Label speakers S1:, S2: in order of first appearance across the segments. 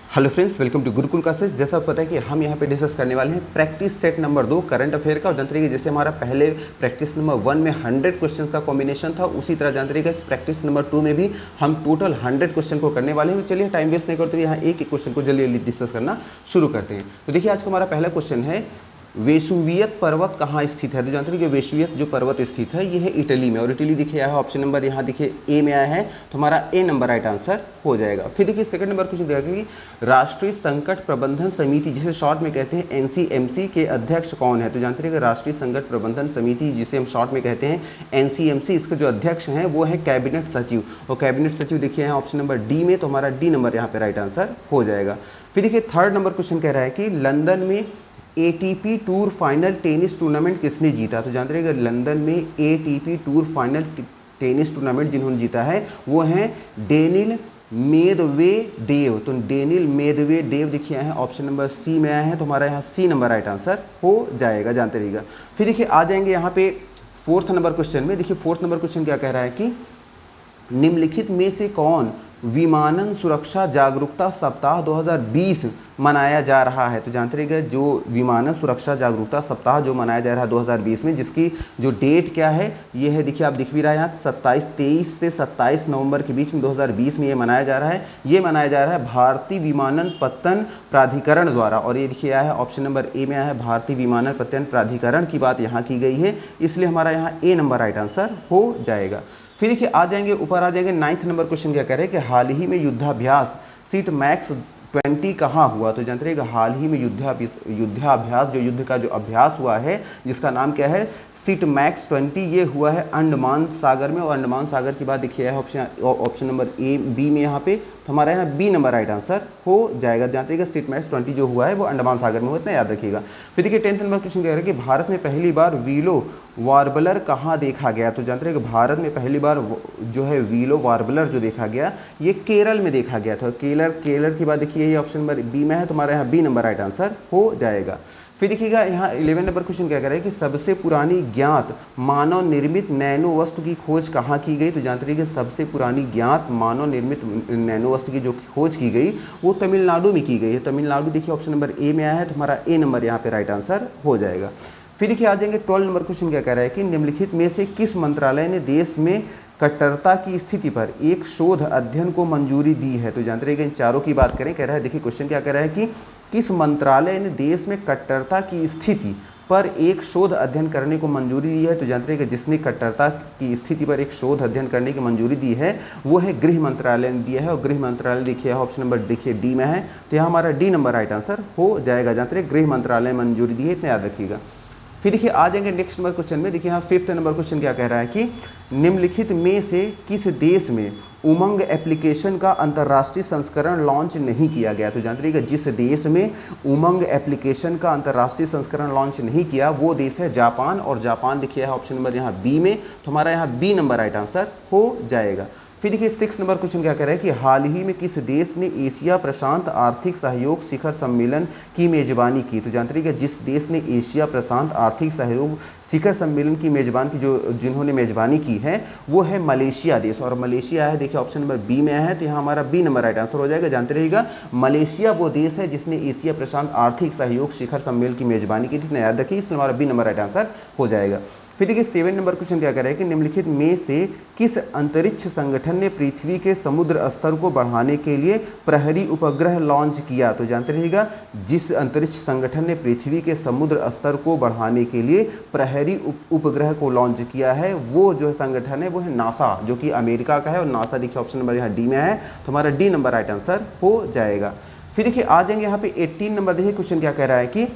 S1: Hello friends, welcome to Gurukul classes. जैसा आपको पता है कि हम यहाँ पे डिस्कस करने वाले हैं practice set number 2 current affair का। और जानते रहिए जैसे हमारा पहले प्रैक्टिस नंबर 1 में 100 क्वेश्चन का कॉम्बिनेशन था, उसी तरह जानते रहिएगा इस प्रैक्टिस नंबर 2 में भी हम टोटल 100 क्वेश्चन को करने वाले हैं। तो चलिए टाइम वेस्ट नहीं करते हुए यहाँ एक एक क्वेश्चन को जल्दी जल्दी डिस्कस करना शुरू करते हैं। तो देखिए आज का हमारा पहला क्वेश्चन है, वेसुवियत पर्वत कहाँ स्थित है। तो जानते हैं कि वेसुवियत जो पर्वत स्थित है ये है इटली में, और इटली देखिए है ऑप्शन नंबर यहाँ देखिए ए में आया है, तो हमारा ए नंबर राइट आंसर हो जाएगा। फिर देखिए सेकंड नंबर क्वेश्चन देखिए कि राष्ट्रीय संकट प्रबंधन समिति जिसे शॉर्ट में कहते हैं एनसीएमसी के अध्यक्ष कौन है। तो जानते हैं कि राष्ट्रीय संकट प्रबंधन समिति जिसे हम शॉर्ट में कहते हैं एनसीएमसी, इसके जो अध्यक्ष हैं वो है कैबिनेट सचिव, और कैबिनेट सचिव देखिए है ऑप्शन नंबर डी में, तो हमारा डी नंबर यहाँ पे राइट आंसर हो जाएगा। फिर देखिए थर्ड नंबर क्वेश्चन कह रहा है कि लंदन में ATP tour final tennis tournament किसने जीता। तो जानते हैं कि लंदन में ATP tour final tennis tournament जिन्होंने जीता है वो हैं डेनिल मेदवेदेव। तो डेनिल मेदवेदेव देखिए है ऑप्शन नंबर सी में आया है, तो हमारा यहाँ सी नंबर राइट आंसर हो जाएगा, जानते रहिएगा। फिर देखिए आ जाएंगे यहाँ पे फोर्थ नंबर क्वेश्चन में। देखिए फोर्थ नंबर क्वेश्चन क्या कह रहा है कि निम्नलिखित में से कौन विमानन सुरक्षा जागरूकता सप्ताह 2020 मनाया जा रहा है। तो जानते रहिएगा जो विमानन सुरक्षा जागरूकता सप्ताह जो मनाया जा रहा है 2020 में, जिसकी जो डेट क्या है ये है, देखिए आप दिख भी रहा है यहाँ 23 से 27 नवंबर के बीच में 2020 में ये मनाया जा रहा है। ये मनाया जा रहा है भारतीय विमानन पत्तन प्राधिकरण द्वारा, और ये देखिए आया है ऑप्शन नंबर ए में आया है, भारतीय विमानन पत्तन प्राधिकरण की बात यहाँ की गई है, इसलिए हमारा यहाँ ए नंबर राइट आंसर हो जाएगा। फिर देखिए आ जाएंगे ऊपर आ जाएंगे नाइन्थ नंबर क्वेश्चन क्या कह रहे हैं कि हाल ही में युद्धाभ्यास सीट मैक्स 20 कहाँ हुआ। तो जानते रहिएगा हाल ही में युद्धाभ्यास जो युद्ध का जो अभ्यास हुआ है जिसका नाम क्या है सीट मैक्स 20, ये हुआ है अंडमान सागर में, और अंडमान सागर की बात देखिए है ऑप्शन नंबर ए बी में यहाँ पे, तो हमारा यहाँ बी नंबर राइट आंसर हो जाएगा। जानते हैं सीट मैक्स 20 जो हुआ है वो अंडमान सागर में हुआ, इतना याद रखिएगा। फिर देखिए 10th नंबर क्वेश्चन कह रहे हैं कि भारत में पहली बार वीलो वार्बलर कहाँ देखा गया। तो जानते हैं कि भारत में पहली बार जो है वीलो वार्बलर जो देखा गया ये केरल में देखा गया था। केरल की बात देखिए ये ऑप्शन नंबर बी में है, तो हमारा यहाँ बी नंबर राइट आंसर हो जाएगा। फिर देखिएगा यहाँ 11 नंबर क्वेश्चन क्या कह रहा है कि सबसे पुरानी ज्ञात मानव निर्मित नैनो वस्तु की खोज कहाँ की गई। तो जानते रहिए कि सबसे पुरानी ज्ञात मानव निर्मित नैनो वस्तु की जो खोज की गई वो तमिलनाडु में की गई है। तमिलनाडु देखिए ऑप्शन नंबर ए में आया है, तो हमारा ए नंबर यहाँ पे राइट आंसर हो जाएगा। फिर देखिए आ जाएंगे 12 नंबर क्वेश्चन क्या कह रहा है कि निम्नलिखित में से किस मंत्रालय ने देश में कट्टरता की स्थिति पर एक शोध अध्ययन को मंजूरी दी है। तो जानते रहिएगा इन चारों की बात करें, कह रहा है देखिए क्वेश्चन क्या कह रहा है कि किस मंत्रालय ने देश में कट्टरता की स्थिति पर एक शोध अध्ययन करने को मंजूरी दी है। तो जानते रहिएगा जिसने कट्टरता की स्थिति पर एक शोध अध्ययन करने की मंजूरी दी है वो है गृह मंत्रालय ने दिया है, और गृह मंत्रालय देखिए ऑप्शन नंबर देखिए डी में है, तो यहाँ हमारा डी नंबर राइट आंसर हो जाएगा। जानते रहिए गृह मंत्रालय मंजूरी दी है, इतना याद रखिएगा। फिर देखिए आ जाएंगे नेक्स्ट नंबर क्वेश्चन में। देखिए यहाँ 5th नंबर क्वेश्चन क्या कह रहा है कि निम्नलिखित में से किस देश में उमंग एप्लीकेशन का अंतर्राष्ट्रीय संस्करण लॉन्च नहीं किया गया। तो जानते रहिएगा जिस देश में उमंग एप्लीकेशन का अंतर्राष्ट्रीय संस्करण लॉन्च नहीं किया वो देश है जापान, और जापान देखिए है ऑप्शन नंबर यहाँ बी में, तो हमारा यहाँ बी नंबर राइट आंसर हो जाएगा। फिर देखिए 6 नंबर क्वेश्चन क्या कह रहा है कि हाल ही में किस देश ने एशिया प्रशांत आर्थिक सहयोग शिखर सम्मेलन की मेजबानी की। तो जानते रहिएगा जिस देश ने एशिया प्रशांत आर्थिक सहयोग शिखर सम्मेलन की मेजबान की जिन्होंने मेजबानी की है वो है मलेशिया देश, और मलेशिया है देखिए ऑप्शन नंबर बी में है, तो यहाँ हमारा बी नंबर राइट आंसर हो जाएगा। जानते रहिएगा मलेशिया वो देश है जिसने एशिया प्रशांत आर्थिक सहयोग शिखर सम्मेलन की मेजबानी की थी, याद रखिए, इसलिए हमारा बी नंबर राइट आंसर हो जाएगा। फिर देखिए 7 नंबर क्वेश्चन क्या कह रहा है कि निम्नलिखित में से किस अंतरिक्ष संगठन ने पृथ्वी के समुद्र स्तर को बढ़ाने के लिए प्रहरी उपग्रह लॉन्च किया। तो जानते रहिएगा जिस अंतरिक्ष संगठन ने पृथ्वी के समुद्र स्तर को बढ़ाने के लिए प्रहरी उपग्रह को लॉन्च किया है वो जो संगठन है वो है नासा, जो कि अमेरिका का है, और नासा देखिए ऑप्शन नंबर यहाँ डी में है, तो हमारा डी नंबर राइट आंसर हो जाएगा। फिर देखिए आ जाएंगे यहाँ पे 18 नंबर देखिए क्वेश्चन क्या कह रहा है कि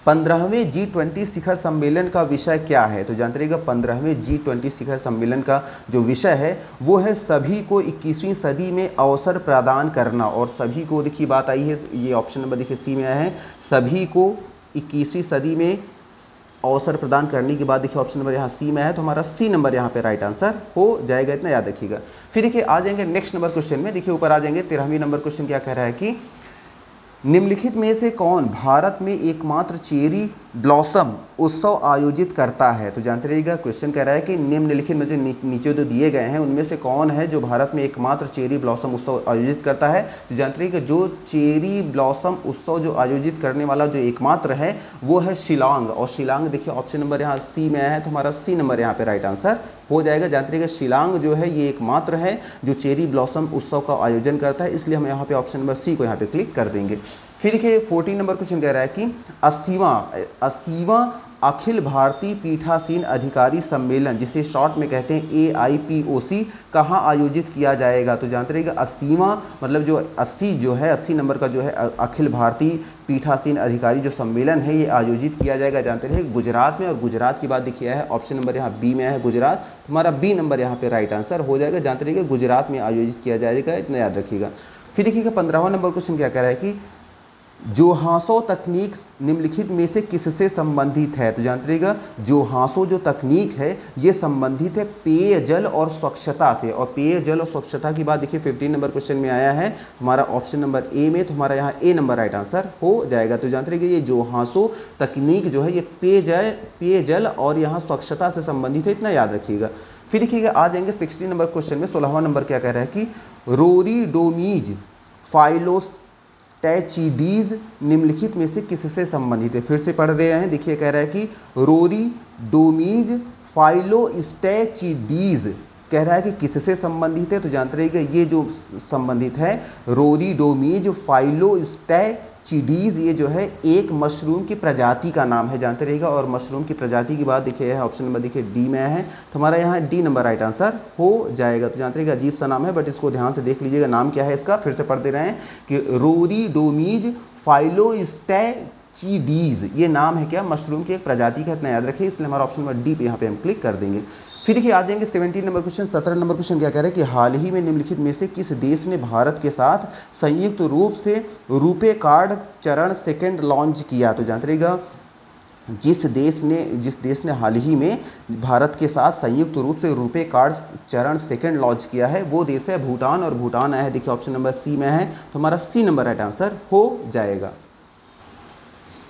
S1: 15वें G20 शिखर सम्मेलन का विषय क्या है। तो जानते रहिएगा 15वें G20 शिखर सम्मेलन का जो विषय है वो है सभी को 21वीं सदी में अवसर प्रदान करना, और सभी को देखिए बात आई है, ये ऑप्शन नंबर देखिए सी में आया है, सभी को 21वीं सदी में अवसर प्रदान करने के बाद देखिए ऑप्शन नंबर यहाँ सी में है, तो हमारा सी नंबर यहाँ पे राइट आंसर हो जाएगा, इतना याद रखिएगा। फिर देखिए आ जाएंगे नेक्स्ट नंबर क्वेश्चन में। देखिए ऊपर आ जाएंगे 13वें नंबर क्वेश्चन क्या कह रहा है कि निम्नलिखित में से कौन भारत में एकमात्र चेरी ब्लॉसम उत्सव आयोजित करता है? तो जानते रहिएगा, क्वेश्चन कह रहा है कि निम्नलिखित में जो नीचे जो दिए गए हैं उनमें से कौन है जो भारत में एकमात्र चेरी ब्लॉसम उत्सव आयोजित करता है? तो जानते रहिएगा, जो चेरी ब्लॉसम उत्सव जो आयोजित करने वाला जो एकमात्र है वो है शिलांग। और शिलांग देखिए ऑप्शन नंबर यहाँ सी में है, तो हमारा सी नंबर यहाँ पे राइट आंसर हो जाएगा। जानते रहिएगा, शिलांग जो है ये एकमात्र है जो चेरी ब्लॉसम उत्सव का आयोजन करता है, इसलिए हम यहाँ पे ऑप्शन नंबर सी को यहाँ पे क्लिक कर देंगे। फिर देखिए 14 नंबर क्वेश्चन कह रहा है कि 80वां अखिल भारतीय पीठासीन अधिकारी सम्मेलन, जिसे शॉर्ट में कहते हैं AIPOC, कहाँ आयोजित किया जाएगा? तो जानते रहिएगा 80वां मतलब जो 80 नंबर का जो है अखिल भारतीय पीठासीन अधिकारी जो सम्मेलन है ये आयोजित किया जाएगा, जानते रहिए गुजरात में। और गुजरात की बात देखिए है ऑप्शन नंबर यहाँ बी में है गुजरात, तुम्हारा बी नंबर यहाँ पे राइट आंसर हो जाएगा। जानते रहिएगा गुजरात में आयोजित किया जाएगा, इतना याद रखिएगा। फिर देखिएगा 15वां नंबर क्वेश्चन क्या कह रहा है कि जोहासो तकनीक निम्नलिखित में से किससे संबंधित है? तो जानते रहिएगा जोहासो जो तकनीक है ये संबंधित है पेयजल और स्वच्छता से। और पेयजल और स्वच्छता की बात देखिए 15 नंबर क्वेश्चन में आया है हमारा ऑप्शन नंबर ए में, तो हमारा यहाँ ए नंबर राइट आंसर हो जाएगा। तो जानते रहिएगा ये जोहासो तकनीक जो है ये पेयजल और यहाँ स्वच्छता से संबंधित है, इतना याद रखिएगा। फिर देखिएगा आ जाएंगे 16 नंबर क्वेश्चन में। 16वां नंबर क्या कह रहा है कि रोरीडोमीज फाइलोस टैचिडीज निम्नलिखित में से किससे संबंधित है? फिर से पढ़ दे रहे हैं, देखिए कह रहा है कि रोरीडोमीज फाइलोस्टैचिडीज कह रहा है कि किससे संबंधित है? तो जानते रहिएगा ये जो संबंधित है रोरीडोमीज फाइलोस्टैचिडीज ये जो है एक मशरूम की प्रजाति का नाम है, जानते रहिएगा। और मशरूम की प्रजाति की बात देखिए है ऑप्शन नंबर देखिए डी में है, तो हमारा यहाँ डी नंबर राइट आंसर हो जाएगा। तो जानते रहिएगा अजीब सा नाम है बट इसको ध्यान से देख लीजिएगा नाम क्या है इसका। फिर से पढ़ दे रहे हैं कि रोरीडोमीज फाइलोस्टैचिडीज ये नाम है क्या? मशरूम की एक प्रजाति का, इतना याद रखिए, इसलिए हमारा ऑप्शन नंबर डी पे यहाँ पे हम क्लिक कर देंगे। फिर देखिए आ जाएंगे 17 नंबर क्वेश्चन। 17 नंबर क्वेश्चन क्या कह रहा है कि हाल ही में निम्नलिखित में से किस देश ने भारत के साथ संयुक्त रूप से रुपे कार्ड चरण सेकंड लॉन्च किया? तो जानते रहिएगा जिस देश ने हाल ही में भारत के साथ संयुक्त रूप से रुपे कार्ड चरण सेकंड लॉन्च किया है वो देश है भूटान। और भूटान आया है देखिए ऑप्शन नंबर सी में है, तो हमारा सी नंबर राइट आंसर हो जाएगा।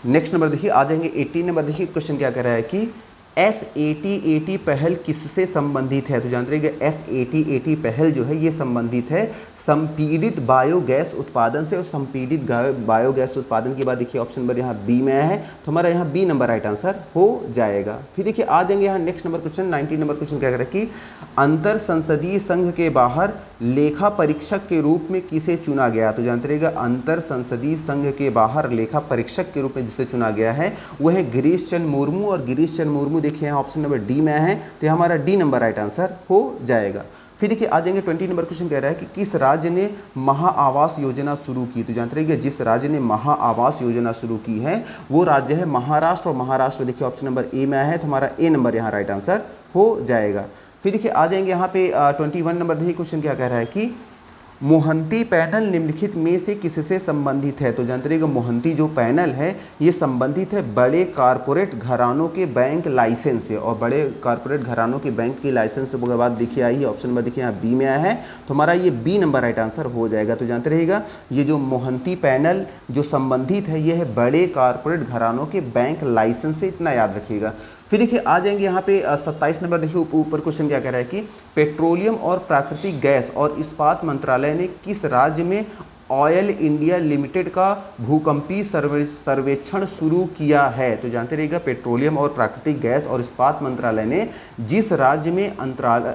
S1: नेक्स्ट नंबर देखिए आ जाएंगे 18 नंबर। देखिए क्वेश्चन क्या कह रहा है कि SAT-AT पहल किससे संबंधित है? तो जानते रहिएगा SAT-AT पहल जो है ये संबंधित है संपीड़ित बायोगैस उत्पादन से। और संपीड़ित बायोगैस उत्पादन की बात देखिए ऑप्शन नंबर यहाँ बी में है, तो हमारा यहाँ बी नंबर राइट आंसर हो जाएगा। फिर देखिए आ जाएंगे यहाँ next number question 19 number question क्या कह रहा है कि अंतर संसदीय संघ के बाहर लेखा परीक्षक के रूप में किसे चुना गया? तो जानते रहिएगा अंतर संसदीय संघ के बाहर लेखा परीक्षक के रूप में जिसे चुना गया है वह है गिरीश चंद्र मुर्मू। और गिरीश चंद्र मुर्मू देखिए यहाँ ऑप्शन नंबर डी में है, तो हमारा डी नंबर राइट आंसर हो जाएगा। फिर देखिए आ जाएंगे 20 नंबर क्वेश्चन कह रहा है कि किस राज्य ने महा आवास योजना शुरू की? तो जानते रहिएगा जिस राज्य ने महा आवास योजना शुरू की है वो राज्य है महाराष्ट्र। और महाराष्ट्र देखिए ऑप्शन नंबर ए में है, तो हमारा ए नंबर यहाँ राइट आंसर हो जाएगा। फिर देखिए आ जाएंगे यहाँ पे 21 नंबर देखिए क्वेश्चन क्या कह रहा है कि मोहंती पैनल निम्नलिखित में से किससे संबंधित है? तो जानते रहिएगा मोहंती जो पैनल है ये संबंधित है बड़े कारपोरेट घरानों के बैंक लाइसेंस से। और बड़े कारपोरेट घरानों के बैंक की लाइसेंस के बाद देखिए आई है ऑप्शन नंबर देखिए यहाँ बी में आया है, तो हमारा ये बी नंबर राइट आंसर हो जाएगा। तो जानते रहिएगा ये जो मोहंती पैनल जो संबंधित है ये है बड़े कारपोरेट घरानों के बैंक लाइसेंस से, इतना याद रखिएगा। फिर देखिए आ जाएंगे यहाँ पे 27 नंबर देखिए ऊपर क्वेश्चन क्या कह रहा है कि पेट्रोलियम और प्राकृतिक गैस और इस्पात मंत्रालय ने किस राज्य में ऑयल इंडिया लिमिटेड का भूकंपीय सर्वेक्षण शुरू किया है? तो जानते रहिएगा पेट्रोलियम और प्राकृतिक गैस और इस्पात मंत्रालय ने जिस राज्य में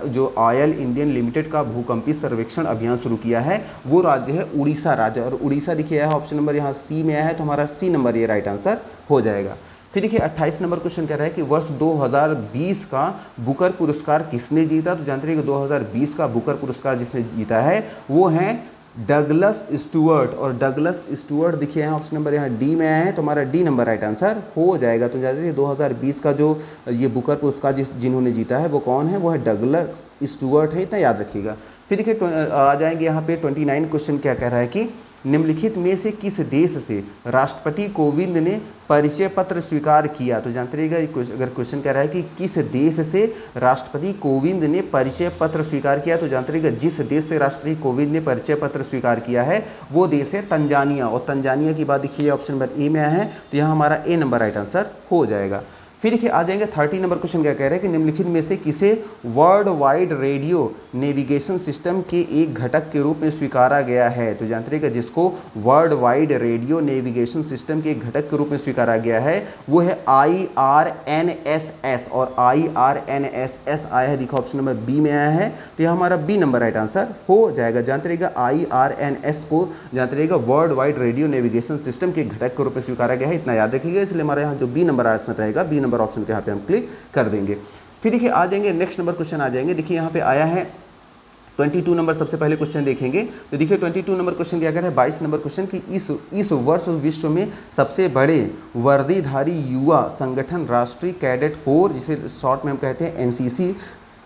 S1: जो ऑयल इंडियन लिमिटेड का भूकंपीय सर्वेक्षण अभियान शुरू किया है वो राज्य है उड़ीसा राज्य। और उड़ीसा देखिए है ऑप्शन नंबर यहाँ सी में है, तो हमारा सी नंबर ये राइट आंसर हो जाएगा। फिर देखिए 28 नंबर क्वेश्चन कह रहा है कि वर्ष 2020 का बुकर पुरस्कार किसने जीता? तो जानते रहिएगा 2020 का बुकर पुरस्कार जिसने जीता है वो है डगलस स्टुअर्ट। और डगलस स्टुअर्ट देखिए यहाँ ऑप्शन नंबर यहाँ डी में आया है, तो हमारा डी नंबर राइट आंसर हो जाएगा। तो जानते रहिए 2020 का जो ये बुकर पुरस्कार जिन्होंने जीता है वो कौन है? वो है डगलस स्टुअर्ट है, इतना याद रखिएगा। फिर देखिए आ जाएंगे यहाँ पे 29 क्वेश्चन क्या कह रहा है कि निम्नलिखित में से किस देश से राष्ट्रपति कोविंद ने परिचय पत्र स्वीकार किया? तो जानते रहिएगा, अगर क्वेश्चन कह रहा है कि किस देश से राष्ट्रपति कोविंद ने परिचय पत्र स्वीकार किया, तो जानते रहिएगा जिस देश से राष्ट्रपति कोविंद ने परिचय पत्र स्वीकार किया है वो देश है तंजानिया। और तंजानिया की बात देखिए ऑप्शन नंबर ए में आया है, तो यहाँ हमारा ए नंबर राइट आंसर हो जाएगा। फिर देखिए आ जाएंगे 30 नंबर क्वेश्चन क्या कह रहे हैं कि निम्नलिखित में से किसे world wide radio navigation system के एक घटक के रूप में स्वीकारा गया है? तो जानते रहिएगा जिसको world wide radio navigation system के एक घटक के रूप में स्वीकारा गया है वो है IRNSS। और IRNSS आया है, देखो ऑप्शन नंबर बी में आया है, तो यह हमारा बी नंबर राइट आंसर हो जाएगा। जानते रहिएगा IRNS को जानते रहिएगा world wide radio navigation system के घटक के रूप में स्वीकारा गया है, इतना याद रखिएगा। इसलिए हमारा यहाँ जो बी नंबर आंसर रहेगा बी नंबर ऑप्शन के यहाँ पे हम क्लिक कर देंगे। फिर देखिए आ जाएंगे नेक्स्ट नंबर क्वेश्चन आ जाएंगे। देखिए यहाँ पे आया है 22 नंबर, सबसे पहले क्वेश्चन देखेंगे। तो देखिए 22 नंबर क्वेश्चन क्या कह रहा है, 22 नंबर क्वेश्चन कि इस वर्ष विश्व में सबसे बड़े वर्दीधारी युवा संगठन राष्ट्रीय कैडेट कोर, जिसे शॉर्ट में हम कहते हैं NCC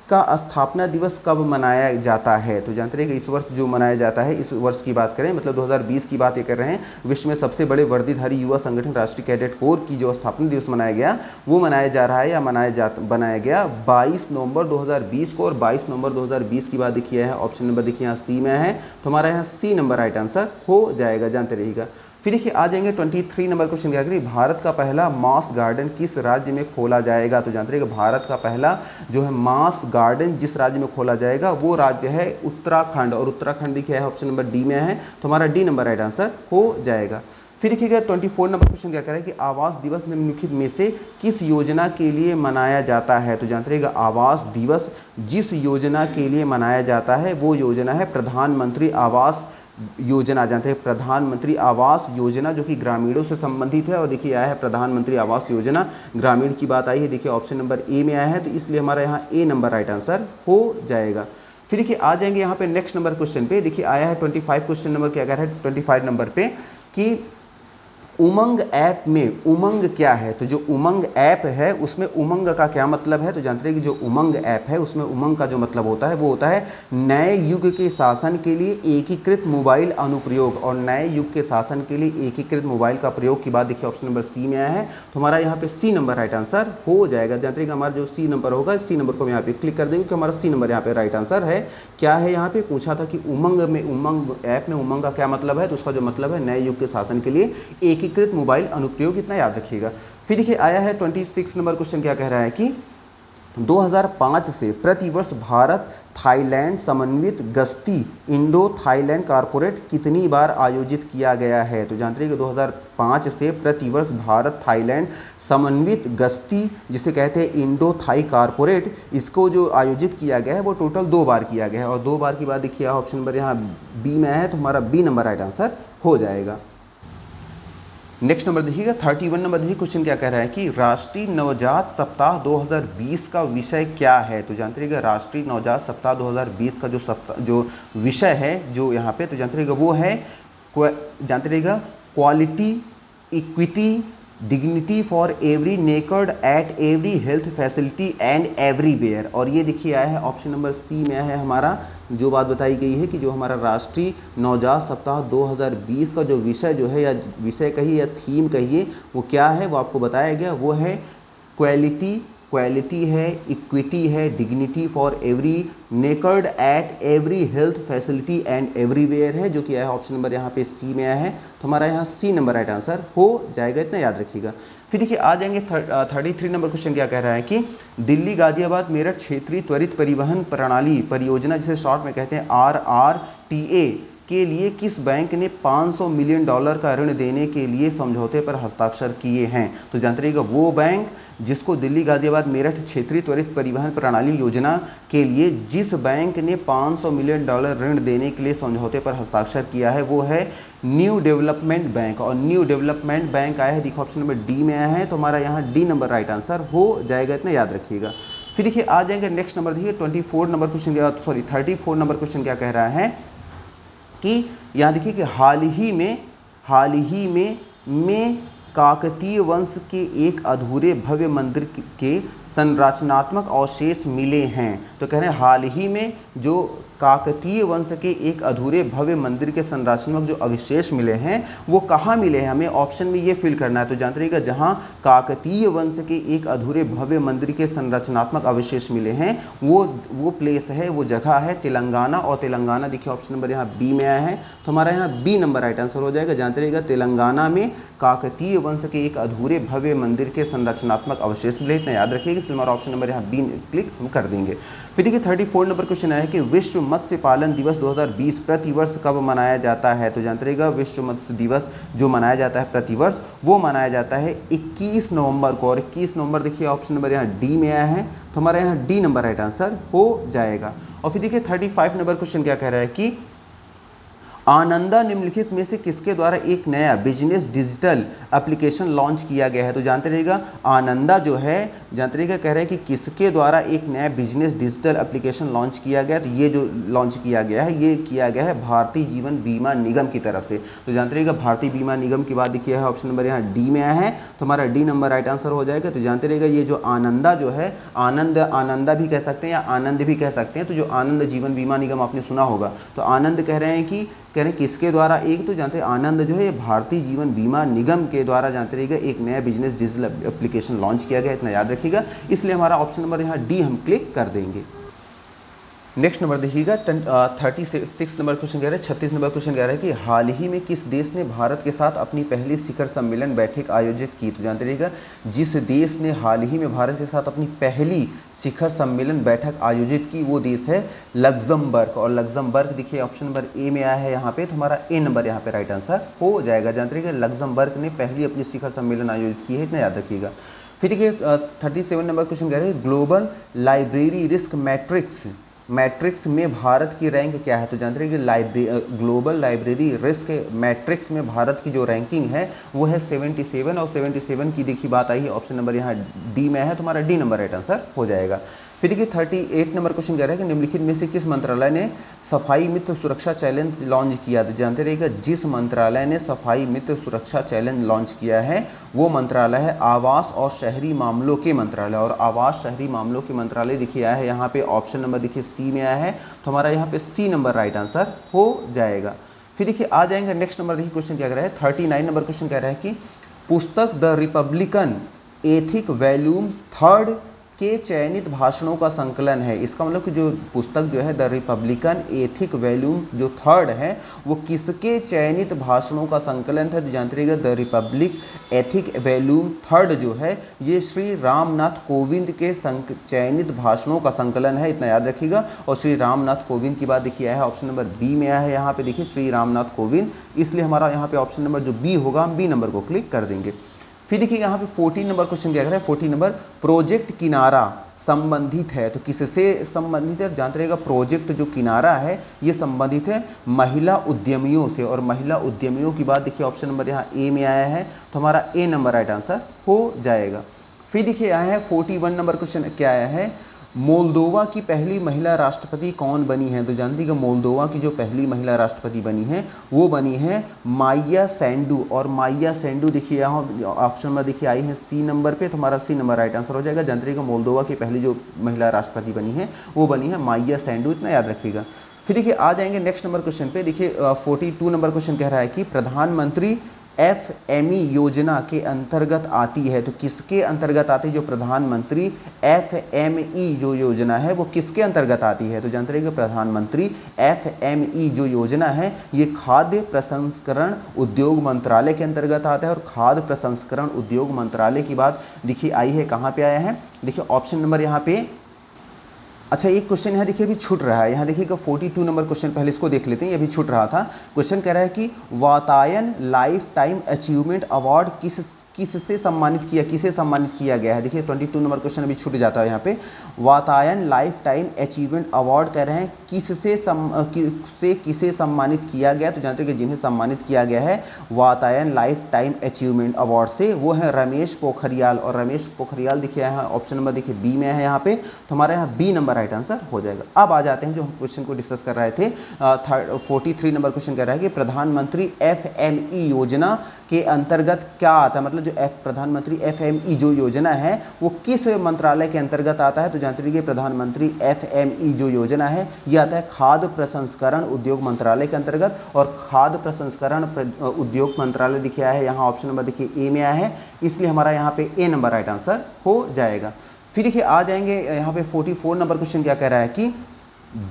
S1: का स्थापना दिवस कब मनाया जाता है? तो जानते रहिए कि इस वर्ष जो मनाया जाता है, इस वर्ष की बात करें मतलब 2020 की बात ये कर रहे हैं, विश्व में सबसे बड़े वर्दीधारी युवा संगठन राष्ट्रीय कैडेट कोर की जो स्थापना दिवस मनाया गया वो मनाया जा रहा है या बनाया गया 22 नवंबर 2020 को। और 22 नवंबर 2020 की बात देखिए है, ऑप्शन नंबर देखिए यहाँ सी में है, तो हमारा यहाँ सी नंबर राइट आंसर हो जाएगा, जानते रहिएगा। फिर देखिए आ जाएंगे 23 नंबर क्वेश्चन क्या करिए, भारत का पहला मास गार्डन किस राज्य में खोला जाएगा? तो जानते रहिएगा भारत का पहला जो है मास गार्डन जिस राज्य में खोला जाएगा वो राज्य है उत्तराखंड। और उत्तराखंड देखिए है ऑप्शन नंबर डी में है, तो हमारा डी नंबर राइट आंसर हो जाएगा। फिर देखिएगा 24 नंबर क्वेश्चन क्या कह रहा है कि आवास दिवस निम्नलिखित में से किस योजना के लिए मनाया जाता है? तो जानते रहिएगा आवास दिवस जिस योजना के लिए मनाया जाता है वो योजना है प्रधानमंत्री आवास योजना। जानते हैं प्रधानमंत्री आवास योजना जो कि ग्रामीणों से संबंधित है। और देखिए आया है प्रधानमंत्री आवास योजना, ग्रामीण की बात आई है, देखिए ऑप्शन नंबर ए में आया है, तो इसलिए हमारा यहाँ ए नंबर राइट आंसर हो जाएगा। फिर देखिए आ जाएंगे यहाँ पे नेक्स्ट नंबर क्वेश्चन पे। देखिए आया है 25 क्वेश्चन नंबर क्या कह रहा है 25 नंबर पे कि उमंग ऐप में उमंग क्या है? तो जो उमंग ऐप है उसमें उमंग का क्या मतलब है? तो जानते हैं कि जो उमंग ऐप है उसमें उमंग का जो मतलब होता है वो होता है नए युग के शासन के लिए एकीकृत मोबाइल अनुप्रयोग। और नए युग के शासन के लिए एकीकृत मोबाइल का प्रयोग की बात देखिए ऑप्शन नंबर सी में आया है, तो हमारा यहाँ पे सी नंबर राइट आंसर हो जाएगा। जानते हैं कि हमारा जो सी नंबर होगा सी नंबर को हम यहाँ पे क्लिक कर देंगे कि हमारा सी नंबर यहाँ पे राइट आंसर है। क्या है यहाँ पे पूछा था कि उमंग ऐप में उमंग का क्या मतलब है, तो उसका जो मतलब है नए युग के शासन के लिए एकीकृत मोबाइल अनुप्रयोग, इतना याद रखिएगा। फिर देखिए आया है 26 नंबर क्वेश्चन क्या कह रहा है कि 2005 से प्रतिवर्ष भारत थाईलैंड समन्वित गश्ती इंडो थाईलैंड कॉरपोरेट कितनी बार आयोजित किया गया है? तो जानते हैं कि 2005 से प्रतिवर्ष भारत थाईलैंड समन्वित गश्ती जिसे कहते हैं इंडो थाई कॉरपोरेट, इसको जो आयोजित किया गया है वो टोटल 2 बार किया गया है। और 2 बार की बात देखिए ऑप्शन नंबर यहाँ बी में है, तो हमारा बी नंबर राइट आंसर हो जाएगा। नेक्स्ट नंबर देखिएगा 31 नंबर देखिए क्वेश्चन क्या कह रहा है कि राष्ट्रीय नवजात सप्ताह 2020 का विषय क्या है? तो जानते रहिएगा राष्ट्रीय नवजात सप्ताह 2020 का जो विषय है जो यहाँ पे, तो जानते रहिएगा वो है जानते रहिएगा quality equity dignity for every naked at every health facility and everywhere. और ये देखिए आया है ऑप्शन नंबर सी में है, हमारा जो बात बताई गई है कि जो हमारा राष्ट्रीय नवजात सप्ताह 2020 का जो विषय जो है या विषय कहिए या थीम कहिए वो क्या है वो आपको बताया गया, वो है क्वालिटी है, इक्विटी है, dignity for every naked at every health facility and everywhere है, जो कि आया ऑप्शन नंबर यहाँ पे सी में आया है, तो हमारा यहाँ सी नंबर राइट आंसर हो जाएगा, इतना याद रखिएगा। फिर देखिए आ जाएंगे 33 नंबर क्वेश्चन क्या कह रहा है कि दिल्ली गाजियाबाद मेरठ क्षेत्रीय त्वरित परिवहन प्रणाली परियोजना जिसे शॉर्ट में कहते हैं RRTA के लिए किस बैंक ने $500 मिलियन का ऋण देने के लिए समझौते पर हस्ताक्षर किए हैं? तो जानते रहिएगा वो बैंक जिसको दिल्ली गाजियाबाद मेरठ क्षेत्रीय त्वरित परिवहन प्रणाली योजना के लिए जिस बैंक ने $500 मिलियन ऋण देने के लिए समझौते पर हस्ताक्षर किया है वो है न्यू डेवलपमेंट बैंक। और न्यू डेवलपमेंट बैंक आया है, देखो ऑप्शन नंबर डी में आया है, तो हमारा यहाँ डी नंबर राइट आंसर हो जाएगा, इतना याद रखिएगा। फिर देखिए आ जाएंगे नेक्स्ट नंबर देखिए 34 नंबर क्वेश्चन क्या कह रहा है कि यहाँ देखिए कि हाल ही में काकतीय वंश के एक अधूरे भव्य मंदिर के संरचनात्मक अवशेष मिले हैं। तो कह रहे हैं हाल ही में जो काकतीय वंश के एक अधूरे भव्य मंदिर के संरचनात्मक जो अवशेष मिले हैं वो कहाँ मिले हैं, हमें ऑप्शन में ये फिल करना है। तो जानते रहिएगा जहाँ काकतीय वंश के एक अधूरे भव्य मंदिर के संरचनात्मक अवशेष मिले हैं वो प्लेस है, वो जगह है तेलंगाना। और तेलंगाना देखिए ऑप्शन नंबर यहाँ बी में आया है, तो हमारा यहाँ बी नंबर राइट आंसर हो जाएगा। जानते रहिएगा तेलंगाना में काकतीय वंश के एक अधूरे भव्य मंदिर के संरचनात्मक अवशेष मिले, इतना याद रखिएगा। इसलिए हमारा ऑप्शन नंबर यहाँ बी क्लिक हम कर देंगे। फिर देखिए 34 नंबर क्वेश्चन आया है कि विश्व मत्स्य पालन दिवस 2020 प्रतिवर्ष कब मनाया जाता है। तो जानते रहिएगा विश्व मत्स्य दिवस जो मनाया जाता है प्रतिवर्ष वो मनाया जाता है 21 नवंबर को। और 21 नवंबर देखिए ऑप्शन नंबर यहाँ डी में आया है, तो हमारा यहाँ डी नंबर राइट आंसर हो जाएगा। और फिर देखिए 35 नंबर क्वेश्चन क्या कह रहा है कि आनंदा निम्नलिखित में से किसके द्वारा एक नया बिजनेस डिजिटल एप्लीकेशन लॉन्च किया गया है। तो जानते रहिएगा आनंदा जो है, जानते रहिएगा कह रहे हैं कि किसके द्वारा एक नया बिजनेस डिजिटल एप्लीकेशन लॉन्च किया गया। तो ये जो लॉन्च किया गया है ये किया गया है भारतीय जीवन बीमा निगम की तरफ से। तो जानते रहिएगा भारतीय बीमा निगम की बात देखिए है ऑप्शन नंबर यहाँ डी में आया है, तो हमारा डी नंबर राइट आंसर हो जाएगा। तो जानते रहिएगा ये जो आनंदा जो है, आनंदा भी कह सकते हैं या आनंद भी कह सकते हैं। तो जो आनंद जीवन बीमा निगम आपने सुना होगा, तो आनंद कह रहे हैं किसके द्वारा एक, तो जानते हैं आनंद जो है ये भारतीय जीवन बीमा निगम के द्वारा जानते रहिएगा एक नया बिजनेस डिजिटल एप्लीकेशन लॉन्च किया गया, इतना याद रखिएगा। इसलिए हमारा ऑप्शन नंबर यहाँ डी हम क्लिक कर देंगे। नेक्स्ट नंबर देखिएगा 36 नंबर क्वेश्चन कह रहा है, 36 नंबर क्वेश्चन कह रहा है कि हाल ही में किस देश ने भारत के साथ अपनी पहली शिखर सम्मेलन बैठक आयोजित की। तो जानते रहिएगा जिस देश ने हाल ही में भारत के साथ अपनी पहली शिखर सम्मेलन बैठक आयोजित की वो देश है लग्जमबर्ग। और लग्जमबर्ग देखिए ऑप्शन नंबर ए में आया है यहाँ पे, तो हमारा ए नंबर यहाँ पे राइट आंसर हो जाएगा। जानते रहिएगा लग्जमबर्ग ने पहली अपनी शिखर सम्मेलन आयोजित की है, इतना याद रखिएगा। फिर देखिए 37 नंबर क्वेश्चन कह रहे हैं ग्लोबल लाइब्रेरी रिस्क मैट्रिक्स में भारत की रैंक क्या है। तो जानते हैं कि ग्लोबल लाइब्रेरी रिस्क मैट्रिक्स में भारत की जो रैंकिंग है वो है 77, और 77 की देखी बात आई है ऑप्शन नंबर यहाँ डी में है, तो हमारा डी नंबर राइट आंसर हो जाएगा। फिर देखिए 38 नंबर क्वेश्चन कह रहा है कि निम्नलिखित में से किस मंत्रालय ने सफाई मित्र सुरक्षा चैलेंज लॉन्च किया। तो जानते रहिएगा जिस मंत्रालय ने सफाई मित्र सुरक्षा चैलेंज लॉन्च किया है वो मंत्रालय है आवास और शहरी मामलों के मंत्रालय। और आवास शहरी मामलों के मंत्रालय देखिए आया है यहाँ पे ऑप्शन नंबर देखिए सी में आया है, तो हमारा यहाँ पे सी नंबर राइट आंसर हो जाएगा। फिर देखिए आ जाएंगे नेक्स्ट नंबर, देखिए क्वेश्चन क्या कह रहा है 39 नंबर क्वेश्चन कह रहा है कि पुस्तक द रिपब्लिकन एथिक वॉल्यूम 3 के चयनित भाषणों का संकलन है। इसका मतलब कि जो पुस्तक जो है द रिपब्लिकन एथिक वॉल्यूम जो 3 है वो किसके चयनित भाषणों का संकलन था। तो जानते रहिएगा द रिपब्लिक एथिक वॉल्यूम 3 जो है ये श्री रामनाथ कोविंद के चयनित भाषणों का संकलन है, इतना याद रखिएगा। और श्री रामनाथ कोविंद की बात देखिए आया है ऑप्शन नंबर बी में आया है यहाँ पे देखिए श्री रामनाथ कोविंद, इसलिए हमारा यहाँ पे ऑप्शन नंबर जो बी होगा हम बी नंबर को क्लिक कर देंगे। फिर देखिए यहाँ पे 14 नंबर क्वेश्चन क्या कह रहा है, 14 नंबर प्रोजेक्ट किनारा संबंधित है। तो किससे संबंधित है, जानते रहिएगा प्रोजेक्ट जो किनारा है ये संबंधित है महिला उद्यमियों से। और महिला उद्यमियों की बात देखिए ऑप्शन नंबर यहाँ ए में आया है, तो हमारा ए नंबर राइट आंसर हो जाएगा। फिर देखिए आया है 41 नंबर क्वेश्चन क्या आया है, मोल्दोवा की पहली महिला राष्ट्रपति कौन बनी है। तो जानती है कि मोल्दोवा की जो पहली महिला राष्ट्रपति बनी है वो बनी है माइया सैंडू। और माइया सैंडू देखिए यहाँ ऑप्शन में देखिए आई है सी नंबर पे, तो हमारा सी नंबर राइट आंसर हो जाएगा। जानते रहिएगा मोल्दोवा की पहली जो महिला राष्ट्रपति बनी है वो बनी है माइया सैंडू, इतना याद रखिएगा। फिर देखिए आ जाएंगे नेक्स्ट नंबर क्वेश्चन पे, देखिए 42 नंबर क्वेश्चन कह रहा है कि प्रधानमंत्री FME योजना के अंतर्गत आती है। तो किसके अंतर्गत आती है, जो प्रधानमंत्री FME जो योजना है वो किसके अंतर्गत आती है। तो जानते रहिएगा प्रधानमंत्री FME जो योजना है ये खाद्य प्रसंस्करण उद्योग मंत्रालय के अंतर्गत आता है। और खाद्य प्रसंस्करण उद्योग मंत्रालय की बात देखिए आई है कहाँ पे आया है, देखिए ऑप्शन नंबर यहाँ पे, अच्छा एक क्वेश्चन यहाँ देखिए अभी छूट रहा है, यहाँ देखिएगा 42 नंबर क्वेश्चन, पहले इसको देख लेते हैं, ये भी छूट रहा था। क्वेश्चन कह रहा है कि Vatayan life time achievement award किससे सम्मानित किया गया है। देखिए 22 नंबर क्वेश्चन अभी छूट जाता है यहाँ पे, Vatayan life time achievement award कह रहे हैं किसे सम्मानित किया गया। तो जानते हैं कि जिन्हें सम्मानित किया गया है Vatayan life time achievement award से वो है रमेश पोखरियाल। और रमेश पोखरियाल देखिए यहाँ ऑप्शन नंबर देखिए बी में है यहाँ पे, तो हमारे यहाँ बी नंबर राइट आंसर हो जाएगा। अब आ जाते हैं जो हम क्वेश्चन को डिस्कस कर रहे थे, 43 नंबर क्वेश्चन कह रहा है कि प्रधानमंत्री FME योजना के अंतर्गत क्या आता है, मतलब जो प्रधानमंत्री FME जो योजना है वो किस मंत्रालय के अंतर्गत आता है? तो जानते रहिए प्रधानमंत्री FME जो योजना है ये आता है खाद्य प्रसंस्करण उद्योग मंत्रालय के अंतर्गत। और खाद्य प्रसंस्करण उद्योग मंत्रालय देखिए आया है यहाँ ऑप्शन नंबर देखिए ए में आया है, इसलिए हमारा यहाँ पे ए नंबर राइट आंसर हो जाएगा। फिर देखिए आ जाएंगे यहाँ पे 44 नंबर क्वेश्चन क्या कह रहा है कि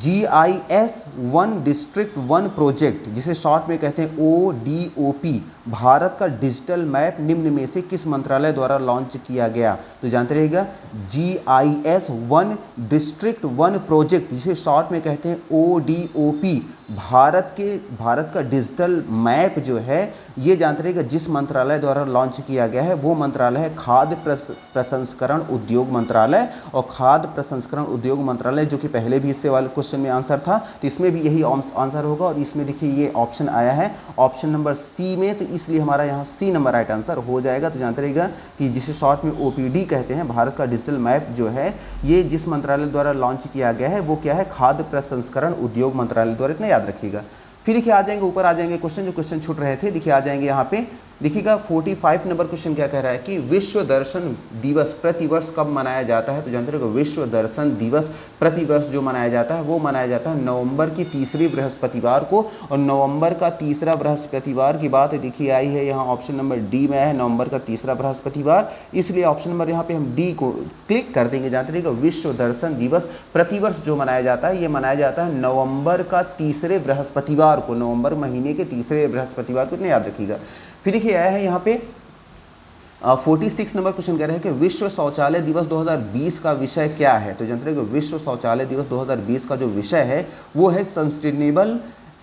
S1: GIS 1 डिस्ट्रिक्ट 1 प्रोजेक्ट जिसे शॉर्ट में कहते हैं ODOP भारत का डिजिटल मैप निम्न में से किस मंत्रालय द्वारा लॉन्च किया गया? तो जानते रहिएगा GIS 1 डिस्ट्रिक्ट 1 प्रोजेक्ट जिसे शॉर्ट में कहते हैं ODOP भारत का डिजिटल मैप जो है ये जानते रहिएगा जिस मंत्रालय द्वारा लॉन्च किया गया है वो मंत्रालय है खाद्य प्रसंस्करण उद्योग मंत्रालय। और खाद्य प्रसंस्करण उद्योग मंत्रालय जो कि पहले भी इससे वाले क्वेश्चन में आंसर था, तो इसमें भी यही आंसर होगा। और इसमें देखिए ये ऑप्शन आया है ऑप्शन नंबर सी में, तो इसलिए हमारा यहाँ सी नंबर राइट आंसर हो जाएगा। तो जानते रहिएगा कि जिसे शॉर्ट में OPD कहते हैं भारत का डिजिटल मैप जो है ये जिस मंत्रालय द्वारा लॉन्च किया गया है वो क्या है? खाद्य प्रसंस्करण उद्योग मंत्रालय द्वारा, इतना याद रखिएगा। फिर देखिए आ जाएंगे ऊपर आ जाएंगे क्वेश्चन जो क्वेश्चन छूट रहे थे, देखिए आ जाएंगे यहाँ पे देखिएगा 45 नंबर क्वेश्चन क्या कह रहा है कि विश्व दर्शन दिवस प्रतिवर्ष कब मनाया जाता है? तो जानते रहिएगा विश्व दर्शन दिवस प्रतिवर्ष जो मनाया जाता है वो मनाया जाता है नवंबर की तीसरी बृहस्पतिवार को। और नवंबर का तीसरा बृहस्पतिवार की बात देखिए आई है यहाँ ऑप्शन नंबर डी में है, नवंबर का तीसरा बृहस्पतिवार, इसलिए ऑप्शन नंबर यहाँ पे हम डी को क्लिक कर देंगे। जानते रहिएगा विश्व दर्शन दिवस प्रतिवर्ष जो मनाया जाता है ये मनाया जाता है नवंबर का तीसरे बृहस्पतिवार को, नवंबर महीने के तीसरे बृहस्पतिवार को, इतना याद रखिएगा। फिर देखिए आया है यहाँ पे 46 नंबर क्वेश्चन कह रहे हैं कि विश्व शौचालय दिवस 2020 का विषय क्या है? तो जानते हैं कि विश्व शौचालय दिवस 2020 का जो विषय है वो है sustainable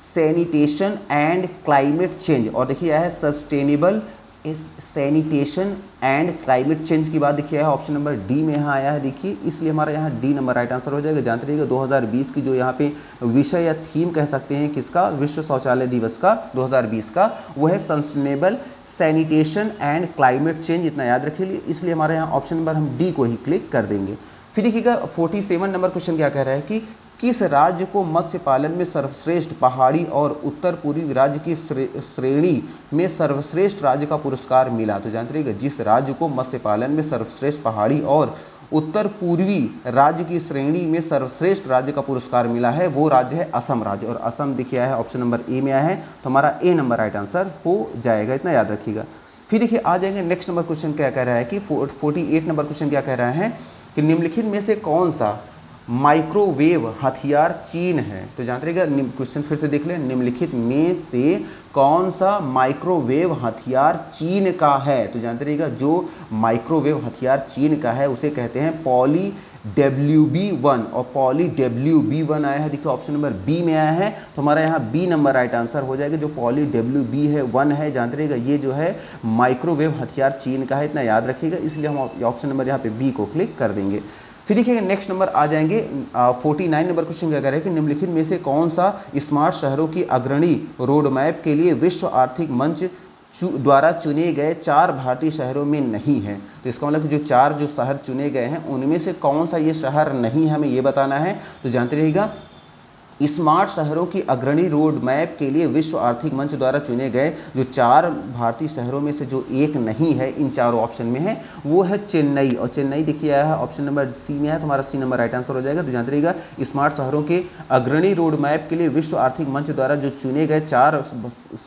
S1: sanitation and climate change. और देखिए आया है sustainable sanitation and climate change की बात देखिए है ऑप्शन नंबर डी में यहाँ आया है, देखिए इसलिए हमारा यहाँ डी नंबर राइट आंसर हो जाएगा। जानते रहिएगा 2020 की जो यहाँ पे विषय या थीम कह सकते हैं किसका? विश्व शौचालय दिवस का 2020 का, वो है sustainable sanitation and climate change, इतना याद रखिए, इसलिए हमारे यहाँ ऑप्शन नंबर हम डी को ही क्लिक कर देंगे। फिर देखिएगा 47 नंबर क्वेश्चन क्या कह रहा है कि किस राज्य को मत्स्य पालन में सर्वश्रेष्ठ पहाड़ी और उत्तर पूर्वी राज्य की श्रेणी में सर्वश्रेष्ठ राज्य का पुरस्कार मिला? तो जानते रहिएगा जिस राज्य को मत्स्य पालन में सर्वश्रेष्ठ पहाड़ी और उत्तर पूर्वी राज्य की श्रेणी में सर्वश्रेष्ठ राज्य का पुरस्कार मिला है वो राज्य है असम राज्य। और असम देखिए आया है ऑप्शन नंबर ए में आया है, तो हमारा ए नंबर राइट आंसर हो जाएगा, इतना याद रखिएगा। फिर देखिए आ जाएंगे नेक्स्ट नंबर क्वेश्चन क्या कह रहा है कि 48 नंबर क्वेश्चन क्या कह रहा है कि निम्नलिखित में से कौन सा माइक्रोवेव हथियार चीन है? तो जानते रहिएगा क्वेश्चन फिर से देख लें, निम्नलिखित में से कौन सा माइक्रोवेव हथियार चीन का है? तो जानते रहिएगा जो माइक्रोवेव हथियार चीन का है उसे कहते हैं पॉली WB1। और पॉली WB1 आया है देखिए ऑप्शन नंबर बी में आया है, तो हमारा यहाँ बी नंबर राइट आंसर हो जाएगा। जो पॉली WB1 है जानते रहिएगा ये जो है माइक्रोवेव हथियार चीन का है, इतना याद रखिएगा, इसलिए हम ऑप्शन नंबर यहाँ पे बी को क्लिक कर देंगे। फिर देखिएगा नेक्स्ट नंबर आ जाएंगे 49 नंबर क्वेश्चन क्या कह रहे हैं कि निम्नलिखित में से कौन सा स्मार्ट शहरों की अग्रणी रोड मैप के लिए विश्व आर्थिक मंच द्वारा चुने गए 4 भारतीय शहरों में नहीं है? तो इसका मतलब कि जो 4 जो शहर चुने गए हैं उनमें से कौन सा ये शहर नहीं है, हमें ये बताना है। तो जानते रहिएगा स्मार्ट शहरों की अग्रणी रोड मैप के लिए विश्व आर्थिक मंच द्वारा चुने गए जो 4 भारतीय शहरों में से जो एक नहीं है इन चारों ऑप्शन में है वो है चेन्नई। और चेन्नई देखिए आया है ऑप्शन नंबर सी में है, तो हमारा सी नंबर राइट आंसर हो जाएगा। तो जानते रहिएगा स्मार्ट शहरों के अग्रणी रोड मैप के लिए विश्व आर्थिक मंच द्वारा जो चुने गए 4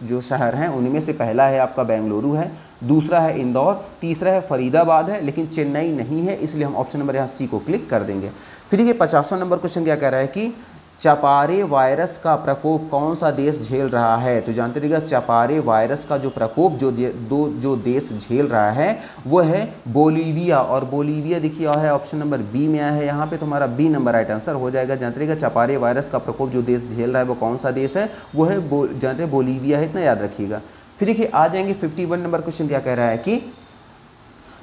S1: जो शहर हैं उनमें से पहला है आपका बेंगलुरु है, दूसरा है इंदौर, तीसरा है फरीदाबाद है, लेकिन चेन्नई नहीं है, इसलिए हम ऑप्शन नंबर यहाँ सी को क्लिक कर देंगे। फिर देखिए 50वां नंबर क्वेश्चन क्या कह रहा है कि चपारे वायरस का प्रकोप कौन सा देश झेल रहा है? तो जानते रहिएगा चपारे वायरस का जो प्रकोप जो देश झेल रहा है वो है बोलीविया। और बोलीविया देखिए है ऑप्शन नंबर बी में आया है यहाँ पे, तो हमारा बी नंबर राइट आंसर हो जाएगा। जानते रहिएगा चपारे वायरस का प्रकोप जो देश झेल रहा है वो कौन सा देश है? वो है जानते हैं बोलीविया है, इतना याद रखिएगा। फिर देखिए आ जाएंगे 51 नंबर क्वेश्चन क्या कह रहा है कि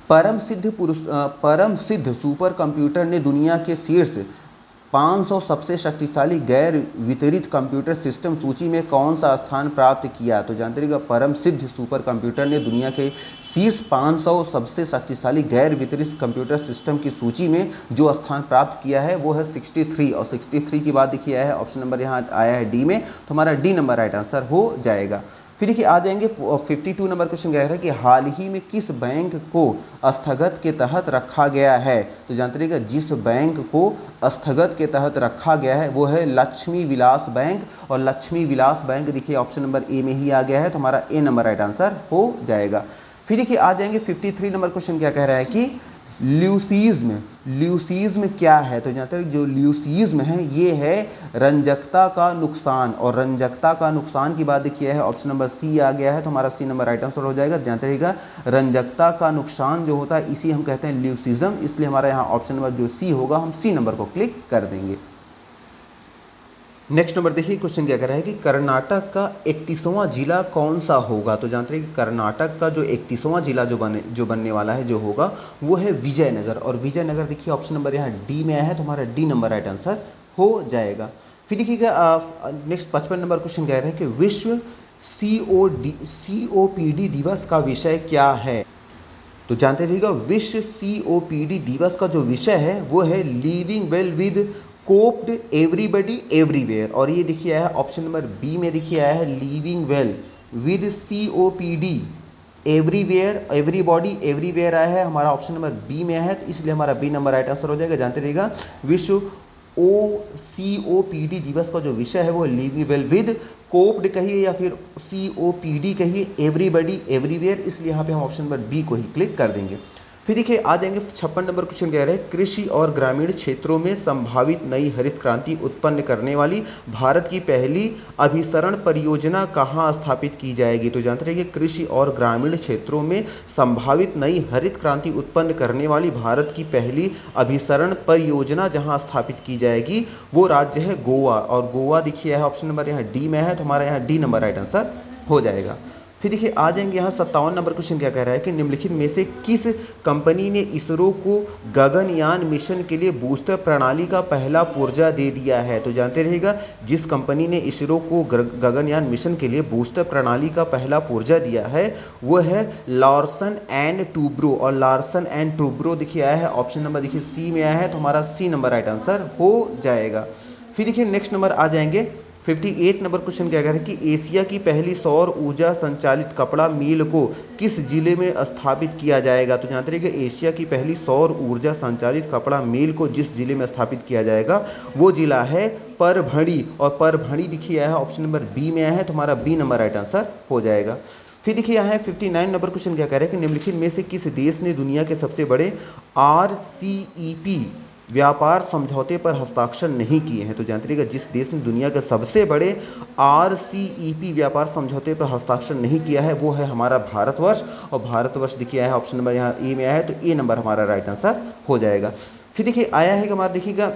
S1: परम सिद्ध सुपर कंप्यूटर ने दुनिया के शीर्ष 500 सबसे शक्तिशाली गैर वितरित कंप्यूटर सिस्टम सूची में कौन सा स्थान प्राप्त किया? तो जानते रहिएगा परम सिद्ध सुपर कंप्यूटर ने दुनिया के शीर्ष 500 सबसे शक्तिशाली गैर वितरित कंप्यूटर सिस्टम की सूची में जो स्थान प्राप्त किया है वो है 63। और 63 की बात देखिए आया है ऑप्शन नंबर यहाँ आया है डी में, तो हमारा डी नंबर राइट आंसर हो जाएगा। फिर देखिए आ जाएंगे 52 नंबर क्वेश्चन कह रहा है कि हाल ही में किस बैंक को स्थगत के तहत रखा गया है। तो जानते रहिएगा जिस बैंक को स्थगत के तहत रखा गया है वो है लक्ष्मी विलास बैंक, और लक्ष्मी विलास बैंक देखिए ऑप्शन नंबर ए में ही आ गया है, तो हमारा ए नंबर राइट आंसर हो जाएगा। फिर देखिए आ जाएंगे 53 नंबर क्वेश्चन क्या कह रहा है कि ल्यूसीज्म क्या है। तो जानते हैं जो ल्यूसीज्म है ये है रंजकता का नुकसान, और रंजकता का नुकसान की बात देखिए है ऑप्शन नंबर सी आ गया है, तो हमारा सी नंबर राइट आंसर हो जाएगा। जानते रहिएगा रंजकता का नुकसान जो होता है इसी हम कहते हैं ल्यूसीज्म, इसलिए हमारा यहाँ ऑप्शन नंबर जो सी होगा हम सी नंबर को क्लिक कर देंगे। नेक्स्ट नंबर देखिए क्वेश्चन क्या कर रहा है कि कर्नाटक का 31वां जिला कौन सा होगा। तो जानते हैं कि कर्नाटक का जो 31वां जिला जो बनने वाला है जो होगा वो है विजयनगर, और विजयनगर देखिए ऑप्शन नंबर यहाँ डी में आया है, तो हमारा डी नंबर राइट आंसर हो जाएगा। फिर देखिएगा नेक्स्ट 55 नंबर क्वेश्चन कह रहा है कि विश्व COPD दिवस का विषय क्या है। तो जानते रहिएगा विश्व COPD दिवस का जो विषय है वो है living well with coped everybody everywhere, और ये देखिए आया है ऑप्शन नंबर बी में देखिए आया है living well with COPD everywhere, everybody everywhere आया है, हमारा ऑप्शन नंबर बी में है, तो इसलिए हमारा बी नंबर राइट आंसर हो जाएगा। जानते रहिएगा विश्व COPD दिवस का जो विषय है वो लिविंग वेल विद कोप्ड कहिए या फिर COPD कहिए एवरीबडी एवरीवेयर, इसलिए यहाँ पे हम ऑप्शन नंबर बी को ही क्लिक कर देंगे। फिर देखिए आ जाएंगे 56 नंबर क्वेश्चन कह रहे हैं कृषि और ग्रामीण क्षेत्रों में संभावित नई हरित क्रांति उत्पन्न करने वाली भारत की पहली अभिसरण परियोजना कहाँ स्थापित की जाएगी। तो जानते रहिए कृषि और ग्रामीण क्षेत्रों में संभावित नई हरित क्रांति उत्पन्न करने वाली भारत की पहली अभिसरण परियोजना जहाँ स्थापित की जाएगी वो राज्य है गोवा, और गोवा देखिए है ऑप्शन नंबर यहाँ डी में है, तो हमारा यहाँ डी नंबर राइट आंसर हो जाएगा। फिर देखिए आ जाएंगे यहाँ 57 नंबर क्वेश्चन क्या कह रहा है कि निम्नलिखित में से किस कंपनी ने इसरो को गगनयान मिशन के लिए बूस्टर प्रणाली का पहला पुर्जा दे दिया है। तो जानते रहिएगा जिस कंपनी ने इसरो को गगनयान मिशन के लिए बूस्टर प्रणाली का पहला पुर्जा दिया है वो है लार्सन एंड टूब्रो, और लार्सन एंड टूब्रो देखिए आया है ऑप्शन नंबर देखिए सी में आया है, तो हमारा सी नंबर राइट आंसर हो जाएगा। फिर देखिए नेक्स्ट नंबर आ जाएंगे 58 नंबर क्वेश्चन क्या कह रहा है कि एशिया की पहली सौर ऊर्जा संचालित कपड़ा मिल को किस जिले में स्थापित किया जाएगा। तो जानते रहिए कि एशिया की पहली सौर ऊर्जा संचालित कपड़ा मिल को जिस जिले में स्थापित किया जाएगा वो जिला है परभणी, और परभणी देखिए आया है ऑप्शन नंबर बी में आया है, तो हमारा बी नंबर राइट आंसर हो जाएगा। फिर देखिए यहाँ है 59 नंबर क्वेश्चन क्या कह रहा है कि निम्नलिखित में से किस देश ने दुनिया के सबसे बड़े RCEP व्यापार समझौते पर हस्ताक्षर नहीं किए हैं। तो जानते रहिएगा जिस देश ने दुनिया के सबसे बड़े RCEP व्यापार समझौते पर हस्ताक्षर नहीं किया है वो है हमारा भारतवर्ष, और भारतवर्ष देखिए आया है ऑप्शन नंबर यहाँ ए में आया है, तो ए नंबर हमारा राइट आंसर हो जाएगा। फिर देखिए आया है कि हमारा देखिएगा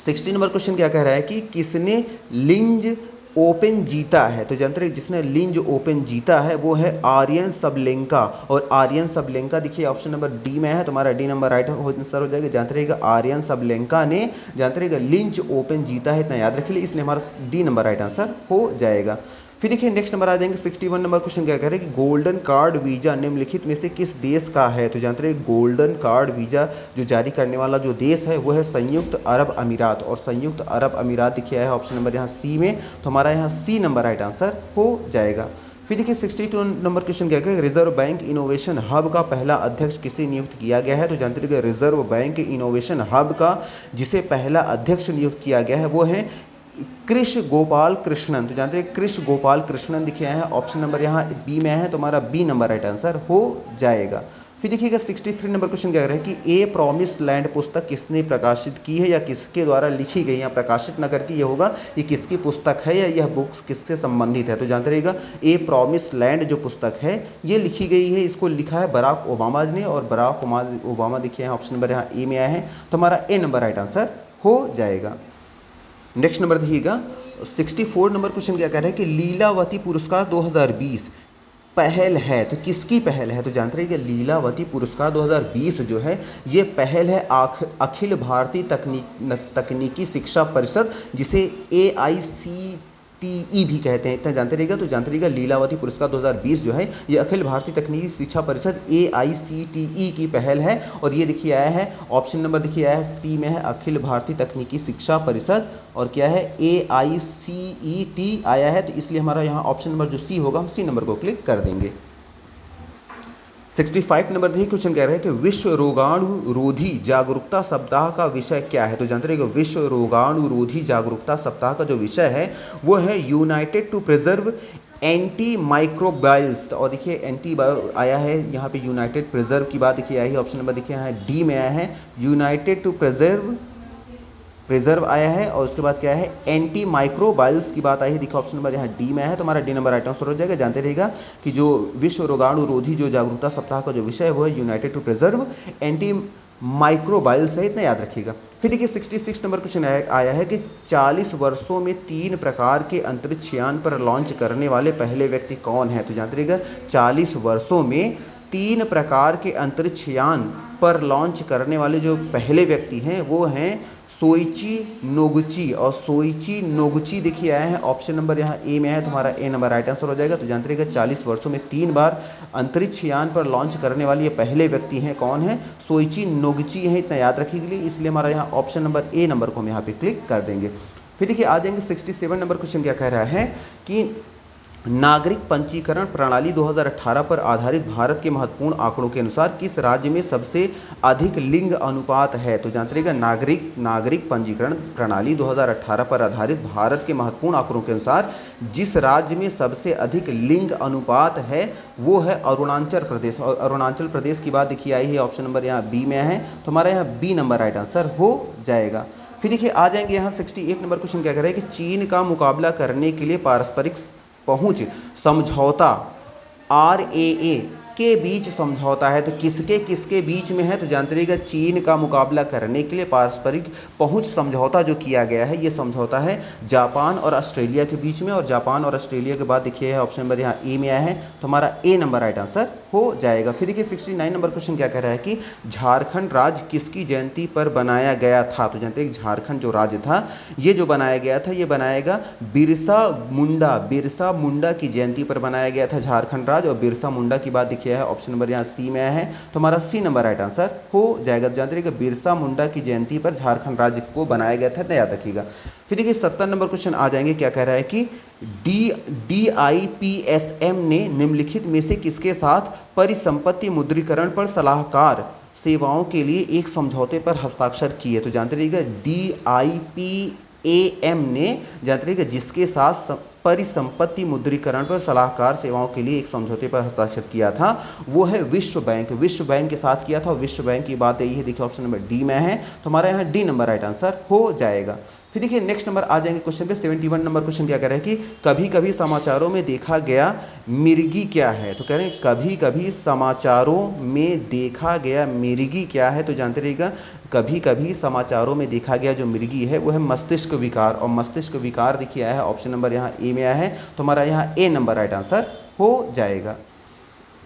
S1: 60 नंबर क्वेश्चन क्या कह रहा है कि किसने लिंज ओपन जीता है। तो जानते रहिए जिसने लिंज ओपन जीता है वो है आर्यन सबलेंका, और आर्यन सबलेंका देखिए ऑप्शन नंबर डी में है, तो हमारा डी नंबर राइट आंसर हो जाएगा। जानते रहिएगा आर्यन सबलेंका ने जानते रहिएगा लिंज ओपन जीता है, इतना याद रखिए, इसलिए हमारा डी नंबर राइट आंसर हो जाएगा। फिर देखिए नेक्स्ट नंबर आ जाएंगे 61 नंबर क्वेश्चन क्या कह रहे हैं कि गोल्डन कार्ड वीजा निम्नलिखित में से किस देश का है। तो जानते रहिए गोल्डन कार्ड वीजा जो जारी करने वाला जो देश है वो है संयुक्त अरब अमीरात, और संयुक्त अरब अमीरात देखिए है ऑप्शन नंबर यहाँ सी में, तो हमारा यहाँ सी नंबर राइट आंसर हो जाएगा। फिर देखिए 62 नंबर क्वेश्चन क्या है रिजर्व बैंक इनोवेशन हब का पहला अध्यक्ष किसे नियुक्त किया गया है। तो जानते रहिए रिजर्व बैंक इनोवेशन हब का जिसे पहला अध्यक्ष नियुक्त किया गया है वो है कृष्ण गोपाल कृष्णन। तो जानते हैं कृष्ण गोपाल कृष्णन दिखे हैं, ऑप्शन नंबर यहाँ बी में है, तो हमारा बी नंबर राइट आंसर हो जाएगा। फिर देखिएगा 63 नंबर क्वेश्चन क्या कह रहा है कि ए प्रॉमिस लैंड पुस्तक किसने प्रकाशित की है या किसके द्वारा लिखी गई, यहाँ प्रकाशित न करके ये होगा ये किसकी पुस्तक है या यह बुक्स किससे संबंधित है। तो जानते रहिएगा ए प्रॉमिस लैंड जो पुस्तक है ये लिखी गई है, इसको लिखा है बराक ओबामा ने, और बराक ओबामा देखिए ऑप्शन नंबर यहाँ ए में आया है, तो हमारा ए नंबर राइट आंसर हो जाएगा। नेक्स्ट नंबर देखिएगा 64 नंबर क्वेश्चन क्या कह रहा है कि लीलावती पुरस्कार 2020 पहल है, तो किसकी पहल है। तो जानते रहिए कि लीलावती पुरस्कार 2020 जो है ये पहल है अखिल भारतीय तकनीकी शिक्षा परिषद जिसे AICTE भी कहते हैं, इतना जानते रहिएगा। तो जानते रहिएगा लीलावती पुरस्कार 2020 जो है ये अखिल भारतीय तकनीकी शिक्षा परिषद AICTE की पहल है। और ये देखिए आया है ऑप्शन नंबर, देखिए आया है सी में है, अखिल भारतीय तकनीकी शिक्षा परिषद, और क्या है AICET आया है। तो इसलिए हमारा यहाँ ऑप्शन नंबर जो सी होगा, हम सी नंबर को क्लिक कर देंगे। 65 नंबर देखिए क्वेश्चन कह रहे हैं कि विश्व रोगाणु रोधी जागरूकता सप्ताह का विषय क्या है। तो जानते रहिएगा विश्व रोगाणु रोधी जागरूकता सप्ताह का जो विषय है वो है यूनाइटेड टू प्रिजर्व एंटी माइक्रोबाइल्स। और देखिए एंटी आया है यहाँ पे, यूनाइटेड प्रिजर्व की बात देखिए आई है, ऑप्शन नंबर देखिए यहाँ डी में आया है, यूनाइटेड टू प्रिजर्व आया है। और उसके बाद क्या है, एंटी माइक्रोबाइल्स की बात आई है, देखो ऑप्शन नंबर यहाँ डी में है। तो हमारा डी नंबर राइट आंसर हो जाएगा। जानते रहिएगा कि जो विश्व रोगाणु रोधी जो जागरूकता सप्ताह का जो विषय है वो है यूनाइटेड टू प्रिजर्व एंटी माइक्रोबाइल्स है, इतना याद रखिएगा। फिर देखिए 66 नंबर क्वेश्चन आया है कि 40 वर्षों में 3 प्रकार के अंतरिक्ष यान पर लॉन्च करने वाले पहले व्यक्ति कौन है। तो जानते रहिएगा 40 वर्षों में 3 प्रकार के अंतरिक्ष यान पर लॉन्च करने वाले जो पहले व्यक्ति हैं वो हैं सोइची नोगुची। और सोइची नोगुची देखिए आया है, ऑप्शन नंबर यहाँ ए में है, तुम्हारा ए नंबर राइट आंसर हो जाएगा। तो जानते रहिएगा 40 वर्षों में 3 बार अंतरिक्ष यान पर लॉन्च करने वाले ये पहले व्यक्ति हैं, कौन है, सोइची नोगुची है, इतना याद रखिए। इसलिए हमारा यहाँ ऑप्शन नंबर ए नंबर को हम यहाँ पे क्लिक कर देंगे। फिर देखिए आ जाएंगे 67 नंबर क्वेश्चन क्या कह रहा है कि नागरिक पंजीकरण प्रणाली 2018 पर आधारित भारत के महत्वपूर्ण आंकड़ों के अनुसार किस राज्य में सबसे अधिक लिंग अनुपात है। तो जानते रहिएगा नागरिक पंजीकरण प्रणाली 2018 पर आधारित भारत के महत्वपूर्ण आंकड़ों के अनुसार जिस राज्य में सबसे अधिक लिंग अनुपात है वो है अरुणाचल प्रदेश। और अरुणाचल प्रदेश की बात देखिए आई है, ऑप्शन नंबर यहाँ बी में है, तो हमारा यहाँ बी नंबर राइट आंसर हो जाएगा। फिर देखिए आ जाएंगे यहाँ 68 नंबर क्वेश्चन क्या कह रहे हैं कि चीन का मुकाबला करने के लिए पारस्परिक पहुंच समझौता RAA के बीच समझौता है, तो किसके किसके बीच में है। तो जानते रहिएगा चीन का मुकाबला करने के लिए पारस्परिक पहुंच समझौता जो किया गया है ये समझौता है जापान और ऑस्ट्रेलिया के बीच में। और जापान और ऑस्ट्रेलिया के बाद देखिए ऑप्शन नंबर यहाँ ए में आया है, तो हमारा ए नंबर राइट आंसर हो जाएगा। फिर देखिए 69 नंबर क्वेश्चन क्या कह रहा है कि झारखंड राज्य किसकी जयंती पर बनाया गया था। तो जानते हैं झारखंड जो राज्य था ये जो बनाया गया था ये बनाएगा बिरसा मुंडा की जयंती पर बनाया गया था झारखंड राज्य। और बिरसा मुंडा की बात देखिए है, ऑप्शन नंबर यहाँ सी में है, तो हमारा सी नंबर राइट आंसर हो जाएगा। जानते रहिएगा बिरसा मुंडा की जयंती पर झारखंड राज्य को बनाया गया था, याद रखिएगा। फिर देखिए 70 नंबर क्वेश्चन आ जाएंगे, क्या कह रहा है कि DIPSM ने निम्नलिखित में से किसके साथ परिसंपत्ति मुद्रीकरण पर सलाहकार सेवाओं के लिए एक समझौते पर हस्ताक्षर किए। तो जानते रहिएगा DIPAM ने, जानते रहिएगा जिसके साथ परिसंपत्ति मुद्रीकरण पर सलाहकार सेवाओं के लिए एक समझौते पर हस्ताक्षर किया था वो है विश्व बैंक। विश्व बैंक के साथ किया था। विश्व बैंक की बात यही है, देखिए ऑप्शन नंबर डी में है, तो हमारा यहाँ डी नंबर राइट आंसर हो जाएगा। फिर देखिए नेक्स्ट नंबर आ जाएंगे क्वेश्चन पे 71 नंबर क्वेश्चन क्या कह रहा है कि कभी कभी समाचारों में देखा गया मिर्गी क्या है। तो कह रहे हैं कभी कभी समाचारों में देखा गया मिर्गी क्या है। तो जानते रहिएगा कभी कभी समाचारों में देखा गया जो मिर्गी है वो है मस्तिष्क विकार। और मस्तिष्क विकार देखिए आया है, ऑप्शन नंबर यहाँ ए में आया है, तो हमारा यहाँ ए नंबर राइट आंसर हो जाएगा।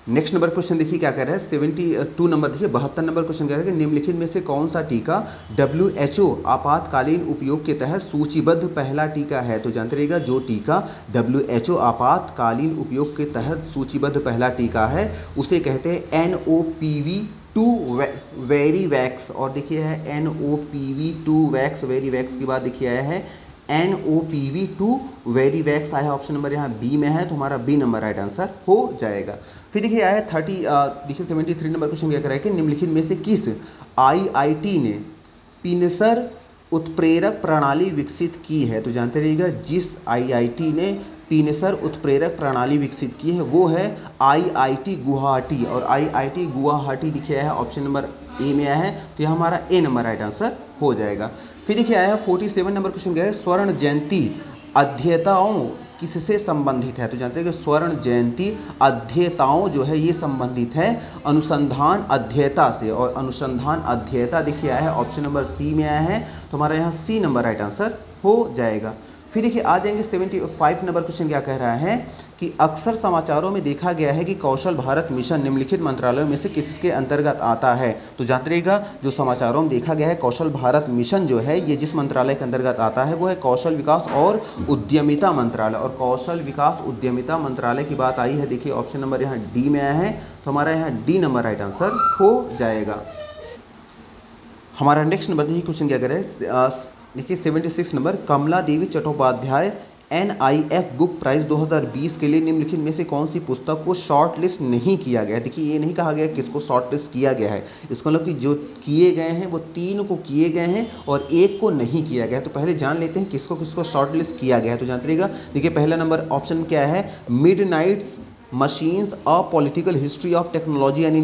S1: नेक्स्ट नंबर क्वेश्चन देखिए क्या कह रहा है 72 नंबर देखिए 72 नंबर क्वेश्चन कह रहा है कि निम्नलिखित में से कौन सा टीका WHO आपातकालीन उपयोग के तहत सूचीबद्ध पहला टीका है। तो जानते रहिएगा जो टीका WHO आपातकालीन उपयोग के तहत सूचीबद्ध पहला टीका है उसे कहते हैं NOPV2 वेरीवैक्स। और देखिए है NOPV2 वेरीवैक्स की बात देखिए आया है NOPV2 वेरीवैक्स आया है, ऑप्शन नंबर यहाँ बी में है, तो हमारा बी नंबर राइट आंसर हो जाएगा। फिर देखिए आया है 73 नंबर क्वेश्चन क्या करा है कि निम्नलिखित में से किस IIT ने पिनसर उत्प्रेरक प्रणाली विकसित की है। तो जानते रहिएगा जिस IIT ने पिनसर उत्प्रेरक प्रणाली विकसित की है वो है IIT गुवाहाटी। और IIT गुवाहाटी दिखे है, ऑप्शन नंबर ए में आया है, तो यह हमारा ए नंबर राइट आंसर हो जाएगा। फिर देखिए आया है 47 नंबर क्वेश्चन क्या है स्वर्ण जयंती अध्येताओं किससे संबंधित है। तो जानते हैं कि स्वर्ण जयंती अध्येताओं जो है ये संबंधित है अनुसंधान अध्येता से। और अनुसंधान अध्येता देखिए आया है, ऑप्शन नंबर सी में आया है, तो हमारा यहाँ सी नंबर राइट आंसर हो जाएगा। फिर देखिए आ जाएंगे 75 नंबर क्वेश्चन क्या कह रहा है कि अक्सर समाचारों में देखा गया है कि कौशल भारत मिशन निम्नलिखित मंत्रालयों में से किसके अंतर्गत आता है। तो जानते रहिएगा जो समाचारों में देखा गया है कौशल भारत मिशन जो है ये जिस मंत्रालय के अंतर्गत आता है वो है कौशल विकास और उद्यमिता मंत्रालय। और कौशल विकास उद्यमिता मंत्रालय की बात आई है, देखिए ऑप्शन नंबर यहाँ डी में आया है, तो हमारा यहाँ डी नंबर राइट आंसर हो जाएगा। हमारा नेक्स्ट नंबर देखिए क्वेश्चन क्या करे, देखिए 76 नंबर, कमला देवी चट्टोपाध्याय NIF बुक प्राइज 2020 के लिए निम्नलिखित में से कौन सी पुस्तक को शॉर्ट लिस्ट नहीं किया गया। देखिए ये नहीं कहा गया किसको शॉर्ट लिस्ट किया गया है, इसको मतलब कि जो किए गए हैं वो 3 को किए गए हैं और 1 को नहीं किया गया है। तो पहले जान लेते हैं किसको किसको शॉर्ट लिस्ट किया गया है। तो जानते रहिएगा देखिए पहला नंबर ऑप्शन क्या है, midnight's machines a political history of technology in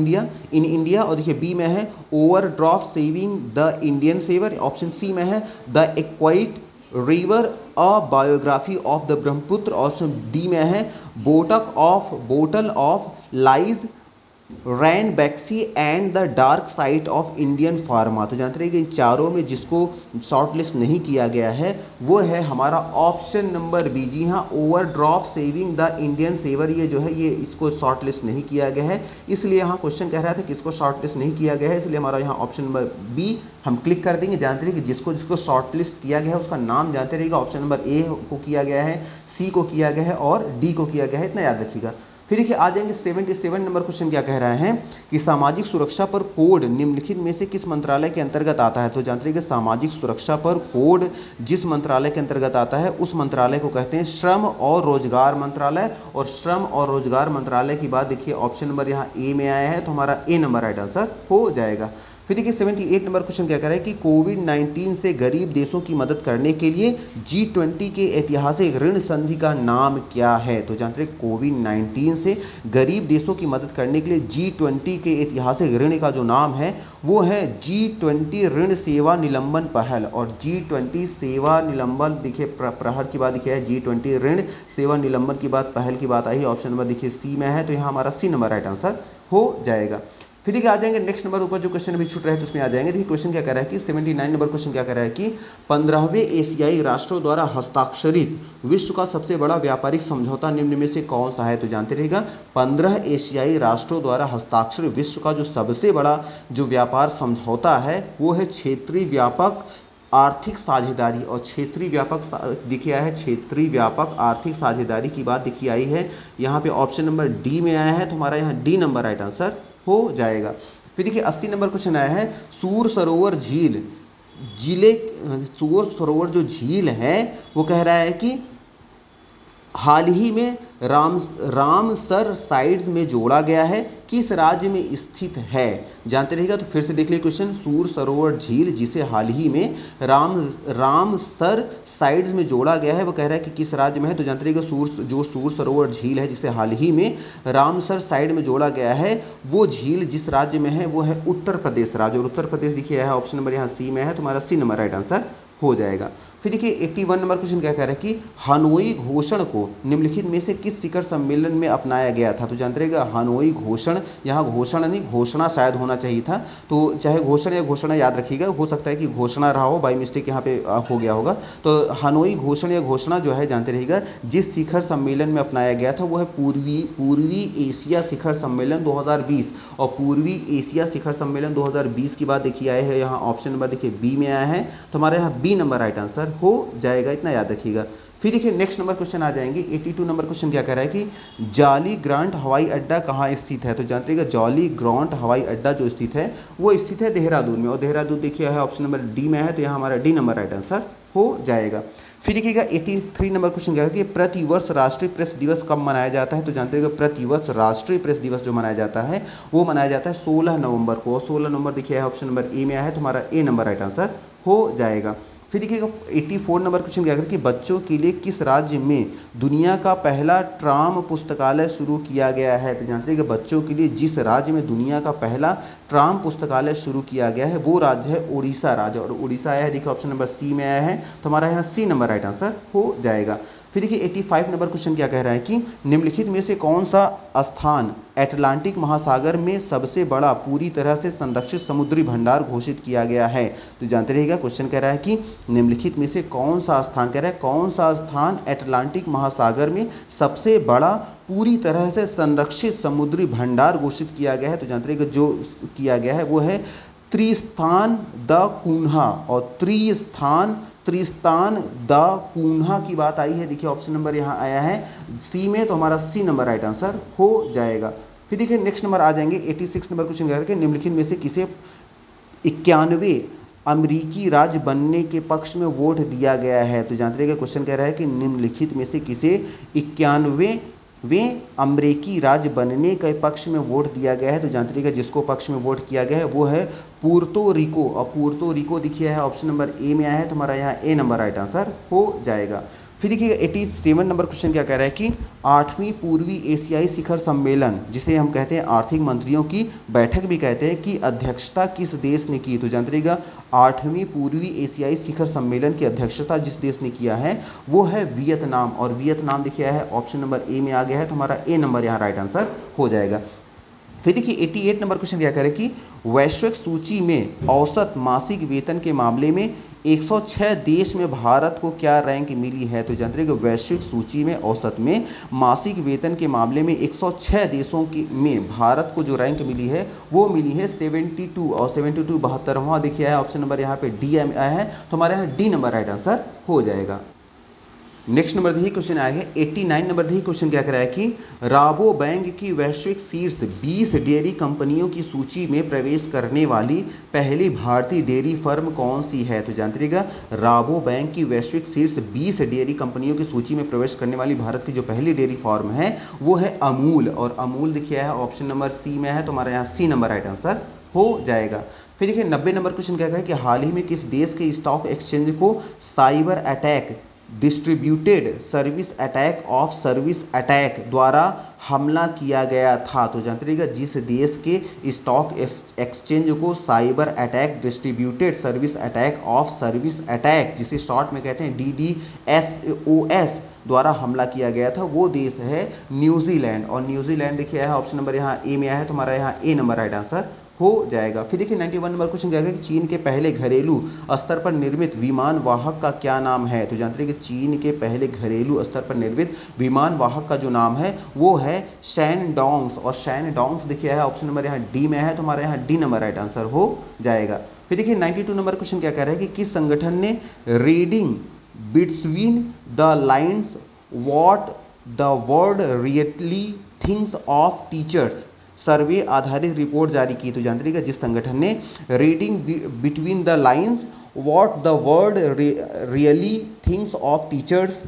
S1: India. और देखिए बी में है overdraft saving the Indian saver. Option C में है the aqueous river a biography of the Brahmaputra. Option D में है bottle of lies Ranbaxy and the dark side of Indian pharma. तो जानते रहिए कि इन चारों में जिसको शॉर्ट लिस्ट नहीं किया गया है वो है हमारा ऑप्शन नंबर बी। जी हाँ, overdraft saving the Indian saver ये जो है ये इसको शॉर्ट लिस्ट नहीं किया गया है, इसलिए यहाँ क्वेश्चन कह रहा था कि इसको शॉर्ट लिस्ट नहीं किया गया है, इसलिए हमारा यहाँ ऑप्शन नंबर बी हम क्लिक कर देंगे। जानते रहिए कि जिसको जिसको शॉर्ट लिस्ट किया गया है उसका नाम जानते रहिएगा, ऑप्शन नंबर ए को किया गया है, सी को किया गया है और डी को किया गया है, इतना याद रखिएगा। फिर देखिए आ जाएंगे 77 नंबर क्वेश्चन क्या कह रहा है कि सामाजिक सुरक्षा पर कोड निम्नलिखित में से किस मंत्रालय के अंतर्गत आता है। तो जानते रहिए कि सामाजिक सुरक्षा पर कोड जिस मंत्रालय के अंतर्गत आता है उस मंत्रालय को कहते हैं श्रम और रोजगार मंत्रालय। और श्रम और रोजगार मंत्रालय की बात देखिए ऑप्शन नंबर यहाँ ए में आया है, तो हमारा ए नंबर राइट आंसर हो जाएगा। फिर देखिए 78 नंबर क्वेश्चन क्या कह रहा है कि कोविड-19 से गरीब देशों की मदद करने के लिए G20 के ऐतिहासिक ऋण संधि का नाम क्या है। तो जानते हैं कोविड-19 से गरीब देशों की मदद करने के लिए G20 के ऐतिहासिक ऋण का जो नाम है वो है G20 ऋण सेवा निलंबन पहल। और G20 सेवा निलंबन देखिए प्रहर की बात देखिए है, G20 ऋण सेवा निलंबन की बात पहल की बात आई, ऑप्शन नंबर देखिए सी में है, तो यहाँ हमारा सी नंबर राइट आंसर हो जाएगा। फिर देखिए आ जाएंगे नेक्स्ट नंबर ऊपर जो क्वेश्चन अभी छूट रहे हैं तो उसमें आ जाएंगे। देखिए क्वेश्चन क्या कह रहा है कि 79 नंबर क्वेश्चन क्या कह रहा है कि 15वें एशियाई राष्ट्रों द्वारा हस्ताक्षरित विश्व का सबसे बड़ा व्यापारिक समझौता निम्न में से कौन सा है। तो जानते रहिएगा 15 एशियाई राष्ट्रों द्वारा हस्ताक्षरित विश्व का जो सबसे बड़ा जो व्यापार समझौता है वो है क्षेत्रीय व्यापक आर्थिक साझेदारी। और क्षेत्रीय व्यापक देखिए आया है क्षेत्रीय व्यापक आर्थिक साझेदारी की बात देखिए आई है, यहाँ पे ऑप्शन नंबर डी में आया है, तो हमारा यहाँ डी नंबर राइट आंसर हो जाएगा। फिर देखिए 80 नंबर क्वेश्चन आया है सूर सरोवर जो झील है वो कह रहा है कि हाल ही में रामसर साइट्स में जोड़ा गया है, किस राज्य में स्थित है। जानते रहिएगा, तो फिर से देख लीजिए क्वेश्चन, सूर सरोवर झील जिसे हाल ही में रामसर साइट्स में जोड़ा गया है वो कह रहा है कि किस राज्य में है। तो जानते रहिएगा सूर सरोवर झील है जिसे हाल ही में रामसर साइट में जोड़ा गया है वो झील जिस राज्य में है वो है उत्तर प्रदेश राज्य। और उत्तर प्रदेश देखिए है ऑप्शन नंबर यहाँ सी में है, तो हमारा सी नंबर राइट आंसर हो जाएगा। फिर देखिए 81 नंबर क्वेश्चन क्या कह रहा है कि हनोई घोषण को निम्नलिखित में से किस शिखर सम्मेलन में अपनाया गया था। तो जानते रहिएगा हनोई घोषण, यहाँ घोषणा नहीं घोषणा शायद होना चाहिए था, तो चाहे घोषण या घोषणा याद रखिएगा, हो सकता है कि घोषणा रहा हो, बाई मिस्टेक यहाँ पे हो गया होगा। तो हनोई घोषण या घोषणा जो है जानते रहिएगा जिस शिखर सम्मेलन में अपनाया गया था वो है पूर्वी एशिया शिखर सम्मेलन 2020। और पूर्वी एशिया शिखर सम्मेलन 2020 की बात देखिए आए हैं, यहाँ ऑप्शन नंबर देखिए बी में आया है, तो हमारे यहाँ बी नंबर राइट आंसर हो जाएगा, इतना याद रखिएगा। फिर देखिए नेक्स्ट नंबर क्वेश्चन आ जाएंगे 82 नंबर क्वेश्चन क्या कह रहा है कि जॉली ग्रांट हवाई अड्डा कहाँ स्थित है। तो जानते हैं जॉली ग्रांट हवाई अड्डा जो स्थित है वो स्थित है देहरादून में। और देहरादून देखिए है ऑप्शन नंबर डी में है, तो यहाँ हमारा डी नंबर राइट आंसर हो जाएगा। फिर देखिएगा 83 नंबर क्वेश्चन क्या है कि प्रतिवर्ष राष्ट्रीय प्रेस दिवस कब मनाया जाता है। तो जानते हैं प्रतिवर्ष राष्ट्रीय प्रेस दिवस जो मनाया जाता है वो मनाया जाता है 16 नवंबर को। 16 नवंबर देखिए ऑप्शन नंबर ए में आया है, तो हमारा ए नंबर राइट आंसर हो जाएगा। फिर देखिएगा 84 नंबर क्वेश्चन क्या है कि बच्चों के लिए किस राज्य में दुनिया का पहला ट्राम पुस्तकालय शुरू किया गया है। तो जानते हैं कि बच्चों के लिए जिस राज्य में दुनिया का पहला ट्राम पुस्तकालय शुरू किया गया है वो राज्य है उड़ीसा राज्य। और उड़ीसा आया है देखिए ऑप्शन नंबर सी में आया है, तो हमारा यहाँ सी नंबर राइट आंसर हो जाएगा। फिर देखिए 85 नंबर क्वेश्चन क्या कह रहा है कि निम्नलिखित में से कौन सा स्थान अटलांटिक महासागर में सबसे बड़ा पूरी तरह से संरक्षित समुद्री भंडार घोषित किया गया है। तो जानते रहिएगा क्वेश्चन कह रहा है कि निम्नलिखित में से कौन सा स्थान, कह रहा है कौन सा स्थान अटलांटिक महासागर में सबसे बड़ा पूरी तरह से संरक्षित समुद्री भंडार घोषित किया गया है। तो जानते हैं कि जो किया गया है वो है त्रिस्तान द कून्हा, और त्रिस्तान द कून्हा की बात आई है। देखिए ऑप्शन नंबर यहाँ आया है सी में, तो हमारा सी नंबर राइट आंसर हो जाएगा। फिर देखिए नेक्स्ट नंबर आ जाएंगे 86 नंबर क्वेश्चन करके, निम्नलिखित में से किसे 91 अमेरिकी राज्य बनने के पक्ष में वोट दिया गया है। तो जानते हैं कि क्वेश्चन कह रहा है कि निम्नलिखित में से किसे 91वें अमेरिकी राज्य बनने के पक्ष में वोट दिया गया है। तो जानते हैं कि जिसको पक्ष में वोट किया गया है वो है पुर्तो रिको, और पुर्तो रिको देखिए है ऑप्शन नंबर ए में आया है, तो हमारा यहाँ ए नंबर राइट आंसर हो जाएगा। फिर देखिए 87 नंबर क्वेश्चन क्या कह रहा है कि 8वीं पूर्वी एशियाई शिखर सम्मेलन, जिसे हम कहते हैं आर्थिक मंत्रियों की बैठक भी कहते हैं, की अध्यक्षता किस देश ने की। तो जानते रहिएगा 8वीं पूर्वी एशियाई शिखर सम्मेलन की अध्यक्षता जिस देश ने किया है वो है वियतनाम, और वियतनाम देखिए है ऑप्शन नंबर ए में आ गया है, तो हमारा ए नंबर यहाँ राइट आंसर हो जाएगा। फिर देखिए 88 नंबर क्वेश्चन क्या कह रहे हैं कि वैश्विक सूची में औसत मासिक वेतन के मामले में 106 देश में भारत को क्या रैंक मिली है। तो जानते हैं कि वैश्विक सूची में औसत में मासिक वेतन के मामले में 106 देशों की में भारत को जो रैंक मिली है वो मिली है 72, और 72 72वां देखिए है ऑप्शन नंबर यहाँ पे डी आया है, तो हमारे यहाँ डी नंबर राइट आंसर हो जाएगा। नेक्स्ट नंबर देखिए क्वेश्चन आएगा 89 नंबर देखिए क्वेश्चन क्या कर रहा है कि राबो बैंक की वैश्विक शीर्ष 20 डेयरी कंपनियों की सूची में प्रवेश करने वाली पहली भारतीय डेयरी फर्म कौन सी है। तो जानते रहिएगा राबो बैंक की वैश्विक शीर्ष 20 डेयरी कंपनियों की सूची में प्रवेश करने वाली भारत की जो पहली डेयरी फर्म है वो है अमूल, और अमूल देखिए है ऑप्शन नंबर सी में है, तो हमारा यहाँ सी नंबर राइट आंसर हो जाएगा। फिर देखिए 90 नंबर क्वेश्चन क्या है कि हाल ही में किस देश के स्टॉक एक्सचेंज को cyber attack distributed service attack द्वारा हमला किया गया था। तो जानते रहिएगा जिस देश के स्टॉक एक्सचेंज को cyber attack distributed service attack जिसे शॉर्ट में कहते हैं DDoS द्वारा हमला किया गया था वो देश है न्यूजीलैंड, और न्यूजीलैंड देखिए है ऑप्शन नंबर यहाँ ए में आया है, तो हमारा यहाँ ए नंबर राइट आंसर हो जाएगा। फिर देखिए 91 नंबर क्वेश्चन क्या है कि चीन के पहले घरेलू स्तर पर निर्मित विमान वाहक का क्या नाम है। तो जानते हैं कि चीन के पहले घरेलू स्तर पर निर्मित विमान वाहक का जो नाम है वो है शैनडोंग्स, और शैनडोंग्स देखिए है ऑप्शन नंबर यहाँ डी में है, तो हमारे यहाँ डी नंबर राइट आंसर हो जाएगा। फिर देखिए 92 नंबर क्वेश्चन क्या कह रहा है कि किस संगठन ने reading between the lines what the world really thinks of teachers survey आधारित रिपोर्ट जारी की। तो जानते रहिएगा जिस संगठन ने reading between the lines what the world really thinks of teachers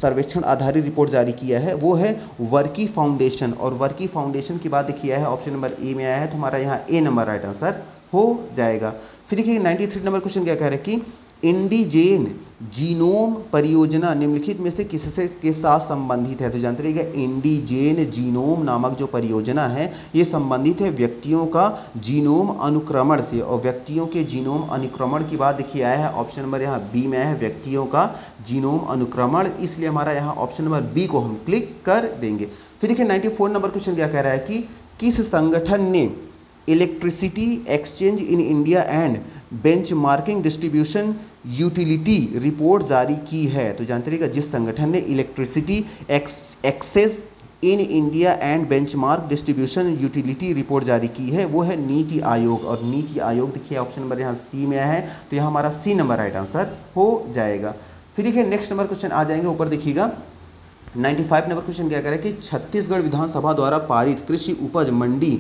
S1: सर्वेक्षण आधारित रिपोर्ट जारी किया है वो है वर्की फाउंडेशन, और वर्की फाउंडेशन की बात देखिए है ऑप्शन नंबर ए में आया है, तो हमारा यहाँ ए नंबर राइट आंसर हो जाएगा। फिर देखिए 93 नंबर क्वेश्चन क्या कह रहे हैं कि इंडिजेन जीनोम परियोजना निम्नलिखित में से किससे के साथ संबंधित है। तो जानते रहिएगा इंडिजेन जीनोम नामक जो परियोजना है ये संबंधित है व्यक्तियों का जीनोम अनुक्रमण से, और व्यक्तियों के जीनोम अनुक्रमण की बात देखिए आया है ऑप्शन नंबर यहाँ बी में है व्यक्तियों का जीनोम अनुक्रमण, इसलिए हमारा यहाँ ऑप्शन नंबर बी को हम क्लिक कर देंगे। फिर देखिए 94 नंबर क्वेश्चन क्या कह रहा है कि किस संगठन ने electricity exchange in India and benchmarking distribution utility report जारी की है। तो जानते रहिएगा जिस संगठन ने electricity access in India and benchmark distribution utility report जारी की है वो है नीति आयोग, और नीति आयोग देखिए ऑप्शन नंबर यहाँ सी में है, तो यहाँ हमारा सी नंबर राइट आंसर हो जाएगा। फिर देखिए नेक्स्ट नंबर क्वेश्चन आ जाएंगे ऊपर देखिएगा 95 नंबर क्वेश्चन क्या कह रहा है कि छत्तीसगढ़ विधानसभा द्वारा पारित कृषि उपज मंडी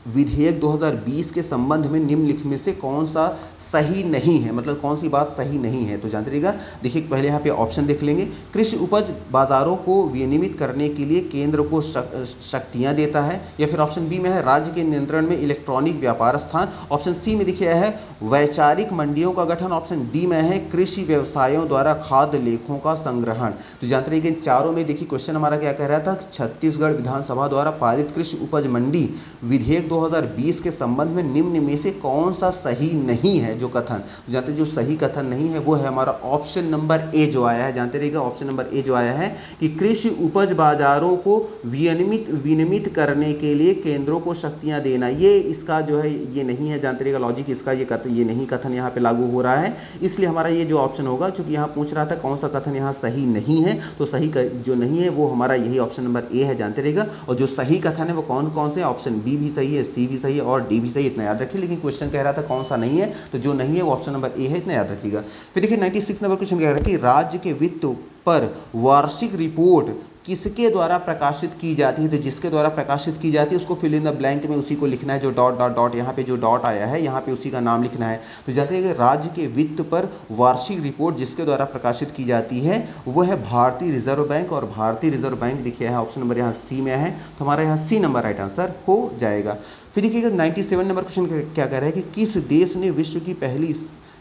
S1: विधेयक 2020 के संबंध में निम्नलिखित में से कौन सा सही नहीं है, मतलब कौन सी बात सही नहीं है। तो जानते रहिएगा देखिए पहले यहाँ पे ऑप्शन देख लेंगे, कृषि उपज बाजारों को विनियमित करने के लिए केंद्र को शक्तियाँ देता है, या फिर ऑप्शन बी में है राज्य के नियंत्रण में इलेक्ट्रॉनिक व्यापार स्थान, ऑप्शन सी में देखिए है वैचारिक मंडियों का गठन, ऑप्शन डी में है कृषि व्यवसायों द्वारा खाद्य लेखों का संग्रहण। तो जानते रहिए इन चारों में देखिए क्वेश्चन हमारा क्या कह रहा था, छत्तीसगढ़ विधानसभा द्वारा पारित कृषि उपज मंडी विधेयक 2020 के संबंध में निम्न में से कौन सा सही नहीं है जो कथन, जानते जो सही कथन नहीं है वो है हमारा ऑप्शन नंबर ए जो आया है, जानते रहिएगा ऑप्शन नंबर ए जो आया है कि कृषि उपज बाजारों को विनियमित करने के लिए केंद्रों को शक्तियां देना, ये इसका जो है ये नहीं है, जानते रहिएगा लॉजिक इसका ये नहीं कथन यहाँ पे लागू हो रहा है, इसलिए हमारा ये जो ऑप्शन होगा, चूंकि यहाँ पूछ रहा था कौन सा कथन यहाँ सही नहीं है, तो सही जो नहीं है वो हमारा यही ऑप्शन नंबर ए है, जानते रहिएगा। और जो सही कथन है वो कौन कौन से, ऑप्शन बी भी सही है, सी भी सही है और डी भी सही है, इतना याद रखिए। लेकिन क्वेश्चन कह रहा था कौन सा नहीं है, तो जो नहीं है वो ऑप्शन नंबर ए है, इतना याद रखिएगा। फिर देखिए 96 नंबर क्वेश्चन कह रहा है कि राज्य के वित्त पर वार्षिक रिपोर्ट किसके द्वारा प्रकाशित की जाती है, तो जिसके द्वारा प्रकाशित की जाती है उसको फिल इन द ब्लैंक में उसी को लिखना है, जो डॉट डॉट डॉट यहाँ पे जो डॉट आया है यहाँ पे उसी का नाम लिखना है। तो जानते हैं कि राज्य के वित्त पर वार्षिक रिपोर्ट जिसके द्वारा प्रकाशित की जाती है वो है भारतीय रिजर्व बैंक, और भारतीय रिजर्व बैंक देखिए है ऑप्शन नंबर यहाँ सी में है, तो हमारा यहाँ सी नंबर राइट आंसर हो जाएगा। फिर देखिएगा 97 नंबर क्वेश्चन क्या कह रहा है कि किस देश ने विश्व की पहली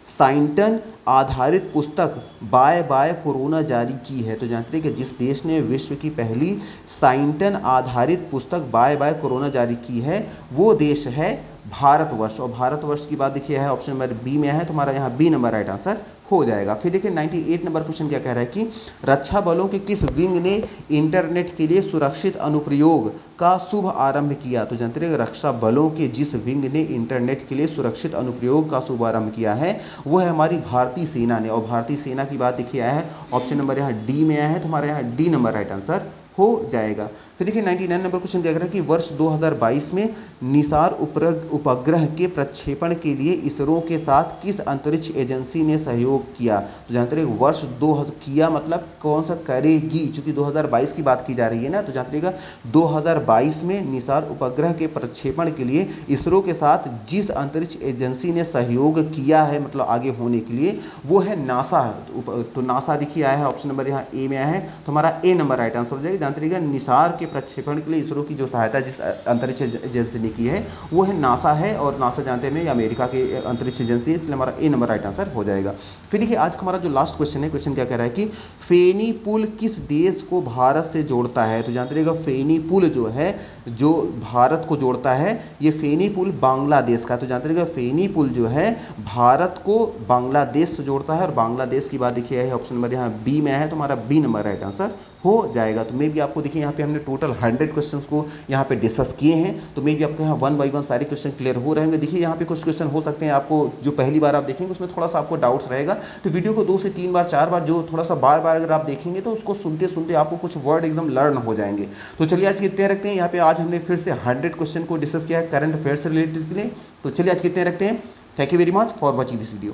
S1: साइंटन आधारित पुस्तक बाय बाय कोरोना जारी की है, तो जानते हैं कि जिस देश ने विश्व की पहली साइंटन आधारित पुस्तक बाय बाय कोरोना जारी की है वो देश है भारतवर्ष, और भारतवर्ष की बात देखिए है ऑप्शन नंबर बी में है, तो हमारा यहाँ बी नंबर राइट आंसर हो जाएगा। फिर देखिए 98 नंबर क्वेश्चन क्या कह रहा है कि रक्षा बलों के किस विंग ने इंटरनेट के लिए सुरक्षित अनुप्रयोग का शुभ आरंभ किया, तो जानते हैं रक्षा बलों के जिस विंग ने इंटरनेट के लिए सुरक्षित अनुप्रयोग का शुभ आरंभ किया है वो है हमारी भारतीय सेना ने, और भारतीय सेना की बात देखिए आया है ऑप्शन नंबर यहाँ डी में आया है, तो हमारे यहाँ डी नंबर राइट आंसर हो जाएगा। फिर देखिए 99 नंबर क्वेश्चन क्या कह रहा है कि वर्ष 2022 में निसार उपग्रह के प्रक्षेपण के लिए इसरो के साथ किस अंतरिक्ष एजेंसी ने सहयोग किया, तो जानते रहिए वर्ष 2000 किया मतलब कौन सा करेगी, चूंकि 2022 की बात की जा रही है ना, तो जानते रहिएगा 2022 में निसार उपग्रह के प्रक्षेपण के लिए इसरो के साथ जिस अंतरिक्ष एजेंसी ने सहयोग किया है मतलब आगे होने के लिए वो है नासा, तो नासा देखिए आया है ऑप्शन नंबर यहाँ ए में आया है, तो हमारा ए नंबर राइट आंसर हो जाएगा। जानते रहिएगा निसार के प्रक्षेपण के लिए इसरो की जो सहायता जिस अंतरिक्ष एजेंसी ने की है वो है नासा है, और नासा जानते हैं अमेरिका की अंतरिक्ष एजेंसी है, इसलिए हमारा ए नंबर राइट आंसर हो जाएगा। फिर देखिए आज का हमारा जो लास्ट क्वेश्चन है, क्वेश्चन क्या कह रहा है कि फेनी पुल किस देश को भारत से जोड़ता है, तो जानते रहिएगा फेनी पुल जो है जो भारत को जोड़ता है ये फेनी पुल बांग्लादेश का, तो जानते रहिएगा फेनी पुल जो है भारत को बांग्लादेश से जोड़ता है, और बांग्लादेश की बात देखिए है ऑप्शन नंबर यहाँ बी में है, तो हमारा बी नंबर राइट आंसर हो जाएगा। तो मे भी आपको देखिए यहाँ पे हमने टोटल 100 क्वेश्चंस को यहाँ पे डिस्कस किए हैं, तो मे भी आपको यहाँ 1 बाय 1 सारे क्वेश्चन क्लियर हो रहे होंगे। देखिए यहाँ पे कुछ क्वेश्चन हो सकते हैं आपको जो पहली बार आप देखेंगे उसमें थोड़ा सा आपको डाउट्स रहेगा, तो वीडियो को 2 से 3 बार 4 बार जो थोड़ा सा बार बार अगर आप देखेंगे तो उसको सुनते सुनते आपको कुछ वर्ड एकदम लर्न हो जाएंगे। तो चलिए आज कितने रखते हैं, यहाँ पे आज हमने फिर से 100 क्वेश्चन को डिस्कस किया है करंट अफेयर से रिलेटेड के लिए। तो चलिए आज कितने रखते हैं। Thank you very much for watching this video.